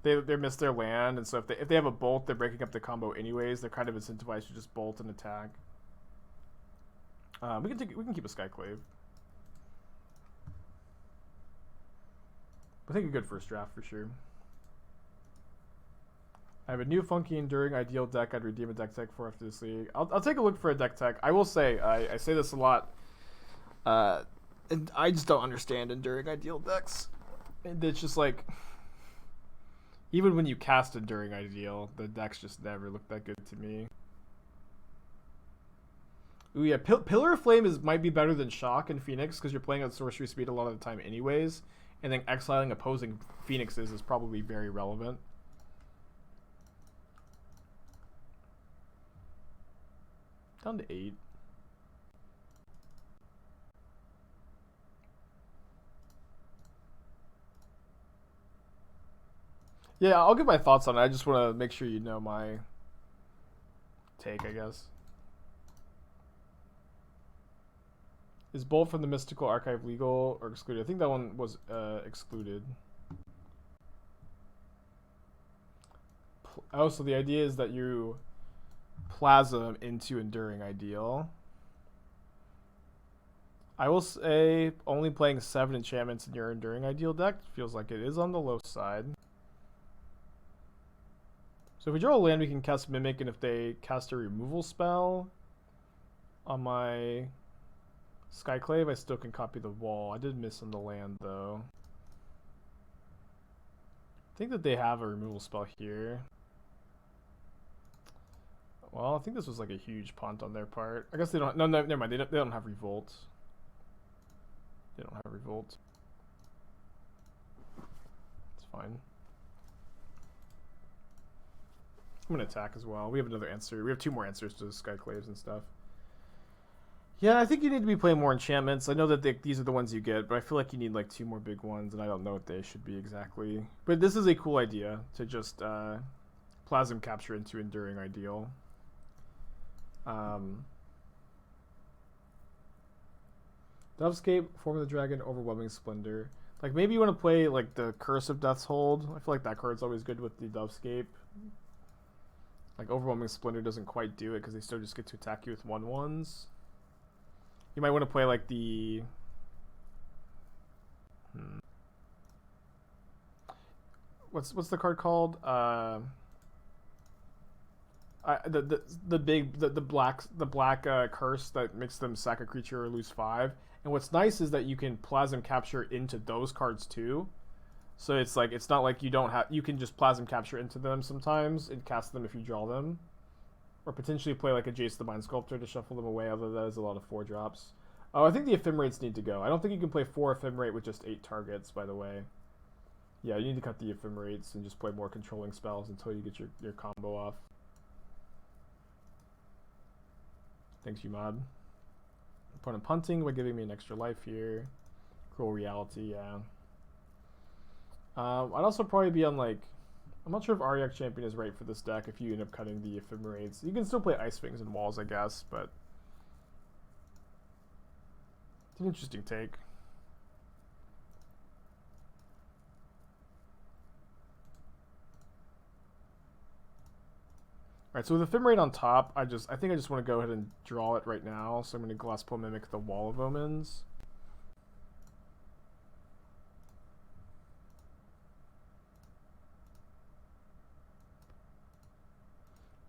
They missed their land, and so if they have a bolt, they're breaking up the combo anyways. They're kind of incentivized to just bolt and attack. We can keep a Skyclave. I think a good first draft for sure. I have a new funky enduring ideal deck. I'd redeem a deck tech for after this league. I'll take a look for a deck tech. I will say I say this a lot, and I just don't understand enduring ideal decks. It's just like, even when you cast enduring ideal, the decks just never look that good to me. Ooh yeah, Pillar of Flame might be better than Shock and Phoenix because you're playing at sorcery speed a lot of the time anyways, and then exiling opposing Phoenixes is probably very relevant. Down to 8. Yeah, I'll give my thoughts on it. I just want to make sure you know my take, I guess. Is Bolt from the Mystical Archive legal or excluded? I think that one was excluded. Oh, so the idea is that you plasm into Enduring Ideal. I will say only playing 7 enchantments in your Enduring Ideal deck feels like it is on the low side. So if we draw a land, we can cast Mimic, and if they cast a removal spell on my Skyclave, I still can copy the wall. I did miss on the land, though. I think that they have a removal spell here. Well, I think this was like a huge punt on their part. I guess they don't. No, never mind. They don't have Revolt. They don't have Revolt. It's fine. I'm gonna attack as well. We have another answer. We have 2 more answers to the Skyclaves and stuff. Yeah, I think you need to be playing more enchantments. I know that these are the ones you get, but I feel like you need like 2 more big ones, and I don't know what they should be exactly. But this is a cool idea to just Plasm Capture into Enduring Ideal. Dovescape, Form of the Dragon, Overwhelming Splendor. Like maybe you want to play like the Curse of Death's Hold. I feel like that card's always good with the Dovescape. Like Overwhelming Splendor doesn't quite do it because they still just get to attack you with 1/1s. You might want to play like the what's the card called? The black curse that makes them sack a creature or lose 5. And what's nice is that you can Plasm Capture into those cards too. So it's like it's not like you can just Plasm Capture into them sometimes and cast them if you draw them, or potentially play like a Jace the Mind Sculptor to shuffle them away. Although that is a lot of 4 drops. Oh, I think the Ephemerates need to go. I don't think you can play 4 Ephemerate with just 8 targets. By the way, yeah, you need to cut the Ephemerates and just play more controlling spells until you get your combo off. Thanks, Umad. Opponent punting by giving me an extra life here. Cruel Reality, yeah. I'd also probably be on like, I'm not sure if Auriok Champion is right for this deck if you end up cutting the Ephemerates. You can still play Ice Wings and Walls, I guess, but it's an interesting take. Alright, so with Ephemerate on top, I think I just want to go ahead and draw it right now. So I'm going to Glasspool Mimic the Wall of Omens.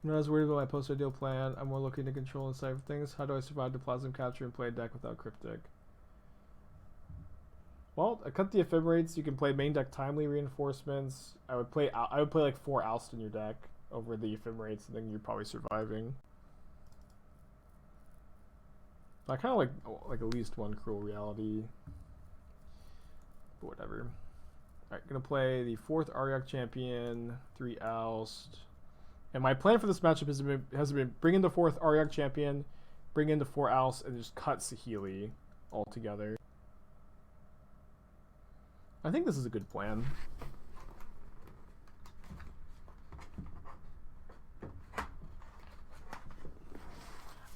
I'm not as worried about my post-ideal plan. I'm more looking to control and cipher things. How do I survive the Plasm Capture and play a deck without Cryptic? Well, I cut the Ephemerates. You can play main deck Timely Reinforcements. I would play like 4 Oust in your deck over the Ephemerates, and then you're probably surviving. I kind of like at least one Cruel Reality. But whatever. Alright, gonna play the 4th Auriok Champion, 3 Oust. And my plan for this matchup has been bring in the 4th Auriok Champion, bring in the 4 Oust, and just cut Saheeli altogether. I think this is a good plan.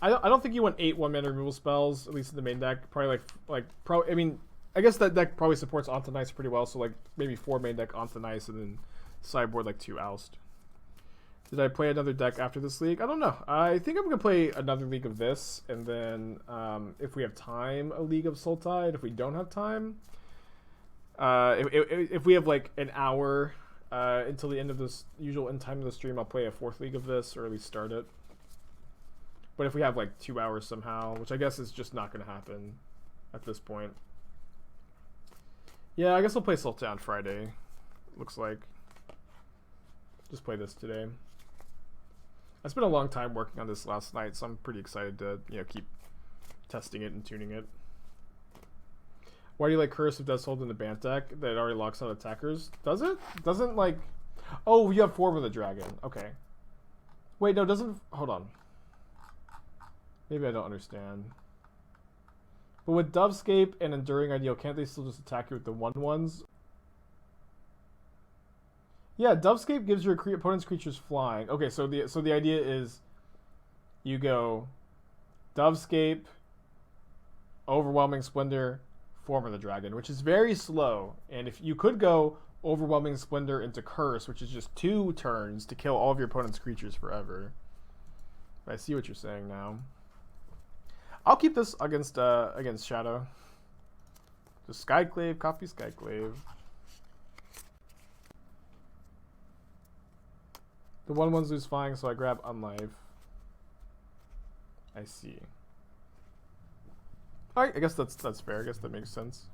I don't think you want 8 1-mana removal spells, at least in the main deck. Probably I mean, I guess that deck probably supports Onthanice pretty well, so like maybe 4 main deck Onthanice and then sideboard like 2 Oust. Did I play another deck after this league? I don't know. I think I'm going to play another league of this, and then if we have time, a league of Sultide. If we don't have time, if we have like an hour until the end of this usual end time of the stream, I'll play a 4th league of this, or at least start it. But if we have like 2 hours somehow, which I guess is just not going to happen at this point. Yeah, I guess I'll play Sultai on Friday. Looks like. Just play this today. I spent a long time working on this last night, so I'm pretty excited to keep testing it and tuning it. Why do you like Curse of Deathhold in the Bant deck that already locks out attackers? Does it? Doesn't like... Oh, you have Form of the Dragon. Okay. Wait, no, doesn't... Hold on. Maybe I don't understand. But with Dovescape and Enduring Ideal, can't they still just attack you with the 1/1s? Yeah, Dovescape gives your opponent's creatures flying. Okay, so the idea is you go Dovescape, Overwhelming Splendor, Form of the Dragon, which is very slow. And if you could go Overwhelming Splendor into Curse, which is just 2 turns to kill all of your opponent's creatures forever. I see what you're saying now. I'll keep this against Shadow. Just Skyclave, copy Skyclave. The 1/1s lose flying, so I grab Unlife. I see. Alright, I guess that's fair. I guess that makes sense.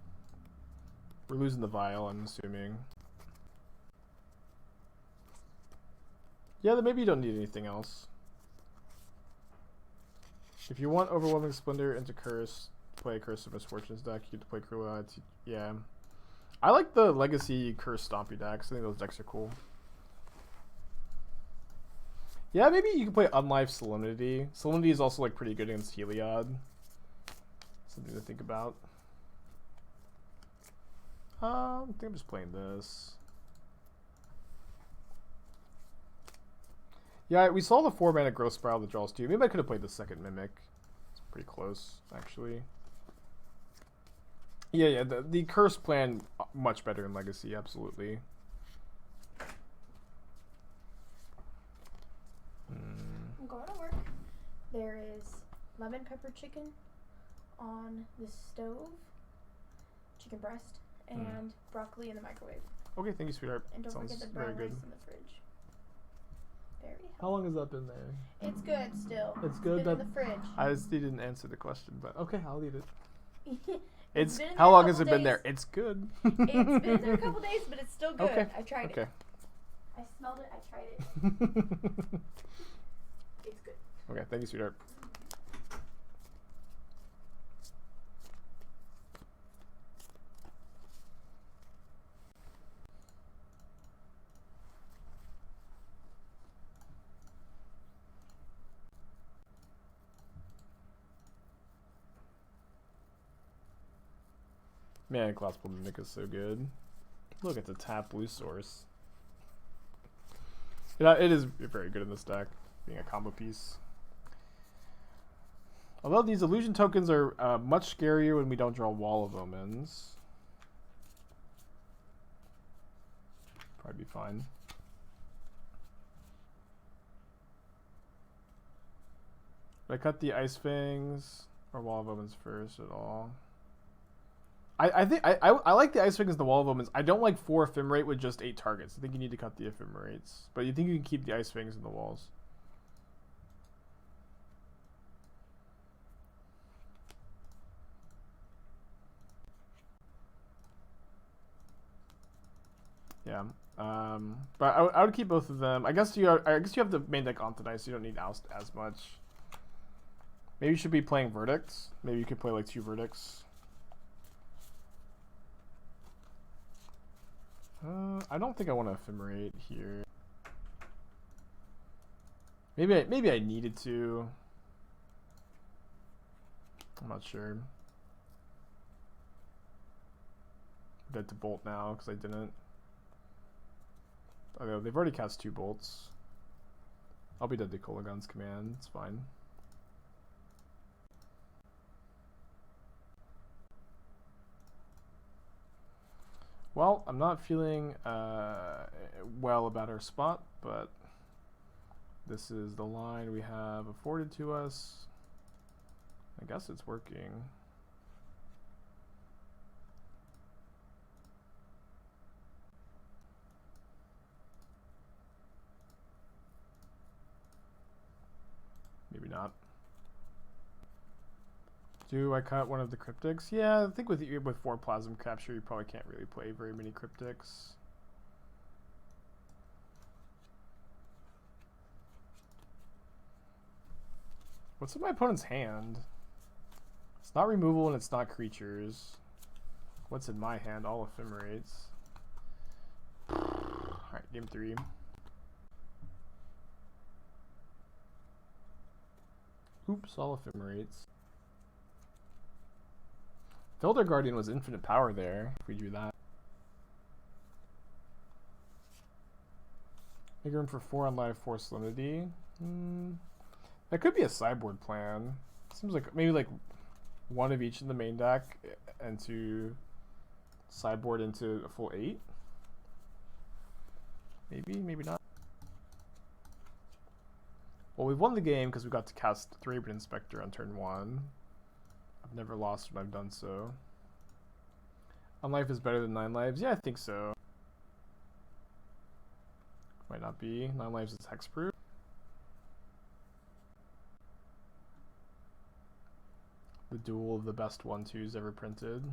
We're losing the Vial, I'm assuming. Yeah, then maybe you don't need anything else. If you want Overwhelming Splendor into Curse, play Curse of Misfortunes deck. You get to play Cruel. Yeah. I like the Legacy Curse Stompy decks. I think those decks are cool. Yeah, maybe you can play Unlife Salinity. Salinity is also like pretty good against Heliod. Something to think about. I think I'm just playing this. Yeah, we saw the 4-mana Growth Spiral that draws 2. Maybe I could have played the second Mimic. It's pretty close, actually. Yeah, the Curse plan, much better in Legacy, absolutely. I'm going to work. There is lemon pepper chicken on the stove, chicken breast, and broccoli in the microwave. Okay, thank you, sweetheart. And don't Sounds forget the brown very rice good. in the fridge. Very healthy. How long has that been there? It's good still. It's good. Been in the fridge. I just didn't answer the question, but okay, I'll eat it. It's been in How there a long has it couple been there? days. It's good. It's been there a couple days, but it's still good. Okay. I tried Okay. it. I smelled it. I tried it. It's good. Okay, thank you, sweetheart. Man, Glasspool Mimic is so good. Look at the tap blue source. It is very good in this deck, being a combo piece. Although these illusion tokens are much scarier when we don't draw Wall of Omens. Probably be fine. Did I cut the Ice Fangs or Wall of Omens first at all? I think I like the Ice Fangs and the Wall of Omens. I don't like 4 Ephemerate with just 8 targets. I think you need to cut the Ephemerates. But you think you can keep the Ice Fangs in the walls. Yeah. But I would keep both of them. I guess you have the main deck Onthanice, so you don't need Oust as much. Maybe you should be playing Verdicts. Maybe you could play like 2 Verdicts. I don't think I want to Ephemerate here. Maybe I needed to. I'm not sure. Dead to bolt now because I didn't. Okay, they've already cast 2 bolts. I'll be dead to Kolagon's command. It's fine. Well, I'm not feeling well about our spot, but this is the line we have afforded to us. I guess it's working. Maybe not. Do I cut one of the cryptics? Yeah, I think with 4 Plasm Capture, you probably can't really play very many cryptics. What's in my opponent's hand? It's not removal and it's not creatures. What's in my hand? All Ephemerates. Alright, game 3. Oops, all Ephemerates. Felidar Guardian was infinite power there, if we drew that. Make room for 4 on live, 4 Salinity. That could be a sideboard plan. Seems like maybe like 1 of each in the main deck and to sideboard into a full 8. Maybe, maybe not. Well, we've won the game because we got to cast Thraben Inspector on turn 1. I've never lost when I've done so. On life is better than 9 lives? Yeah, I think so. Might not be. 9 lives is hexproof. The duel of the best 1/2s ever printed.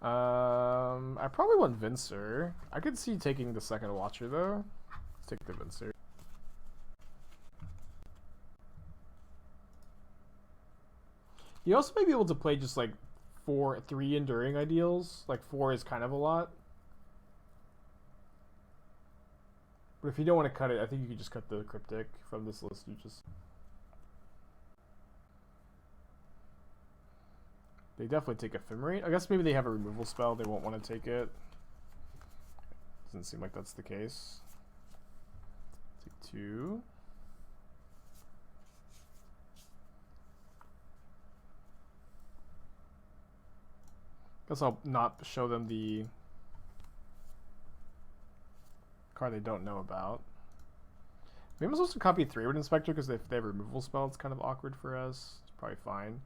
I probably want Venser. I could see taking the second Watcher though. Let's take the Venser. You also may be able to play just like 3 Enduring Ideals. Like 4 is kind of a lot. But if you don't want to cut it, I think you could just cut the Cryptic from this list. You just... They definitely take Ephemerate. I guess maybe they have a removal spell. They won't want to take it. Doesn't seem like that's the case. Take 2. Guess I'll not show them the card they don't know about. Maybe I'm supposed to copy Thraben Inspector because if they have a removal spell, it's kind of awkward for us. It's probably fine.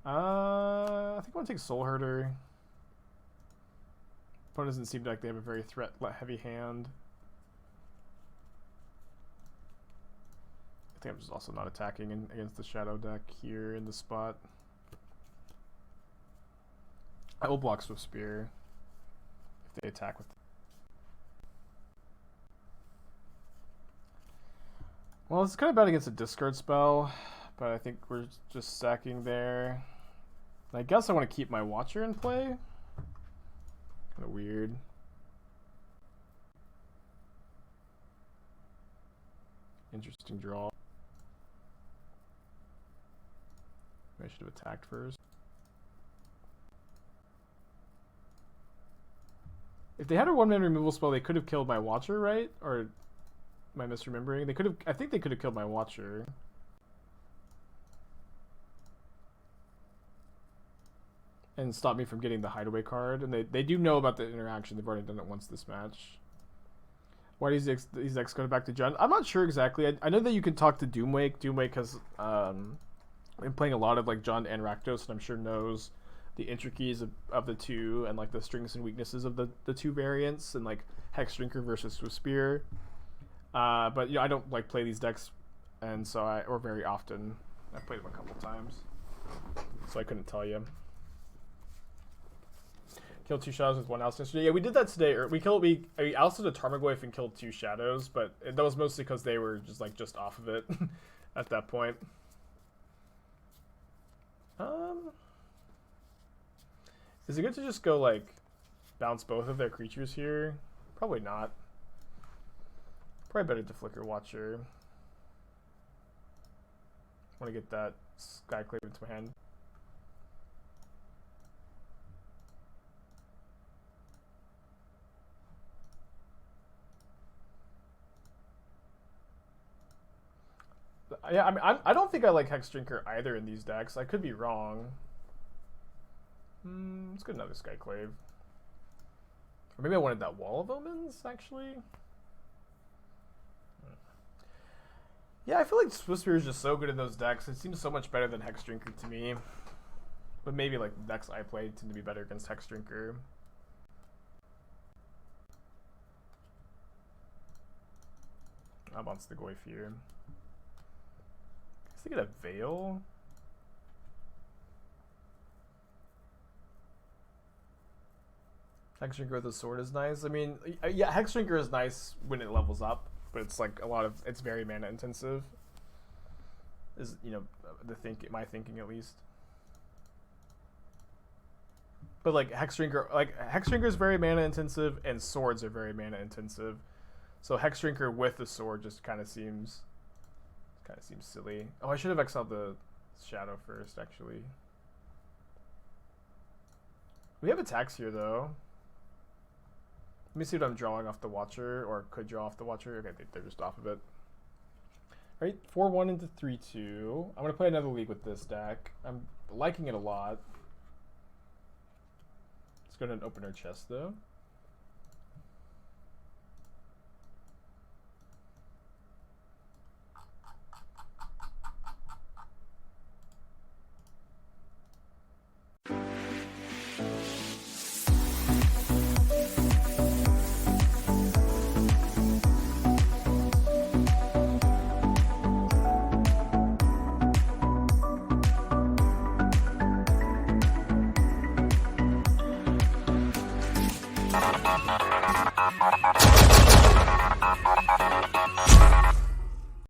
I think I want to take Soulherder. Opponent doesn't seem like they have a very threat-heavy hand. I think I'm just also not attacking against the Shadow deck here in the spot. I will block Swift Spear if they attack with. Well, it's kind of bad against a discard spell, but I think we're just stacking there. I guess I want to keep my Watcher in play. Kind of weird. Interesting draw. Maybe I should have attacked first. If they had a 1-man removal spell, they could have killed my Watcher, right? Or am I misremembering? They could have. I think they could have killed my Watcher. And stop me from getting the Hideaway card. And they do know about the interaction. They've already done it once this match. Why do these decks go back to Jund? I'm not sure exactly. I know that you can talk to Doomwake. Doomwake has been playing a lot of like Jund and Rakdos, and I'm sure knows the intricacies of the two and like the strengths and weaknesses of the two variants and like Hex Drinker versus Swift Spear. But you know, I don't like play these decks, and so or very often. I've played them a couple times, so I couldn't tell you. Kill 2 shadows with 1 oust yesterday. Yeah, we did that today. We ousted a Tarmogoyf and killed 2 shadows, but that was mostly because they were just off of it at that point. Is it good to just go like bounce both of their creatures here? Probably not. Probably better to Flicker Watcher. Want to get that Skyclave into my hand. Yeah, I mean, I don't think I like Hex Drinker either in these decks. I could be wrong. Let's get another Skyclave. Or maybe I wanted that Wall of Omens, actually. Yeah, I feel like Swiftspear is just so good in those decks. It seems so much better than Hex Drinker to me. But maybe like the decks I play tend to be better against Hex Drinker. I bounce the Goyf here. I guess I get a Vial. Hex Drinker with a sword is nice. I mean, yeah, Hex Drinker is nice when it levels up, but it's like it's very mana intensive. Is, you know, my thinking at least. But like Hex Drinker is very mana intensive, and swords are very mana intensive. So Hex Drinker with the sword just kind of seems silly. Oh, I should have exiled the shadow first, actually. We have attacks here though. Let me see what I'm drawing off the Watcher, or could draw off the Watcher. Okay, they're just off of it. All right, 4-1 into 3-2. I'm gonna play another league with this deck. I'm liking it a lot. Let's go to an opener chest though.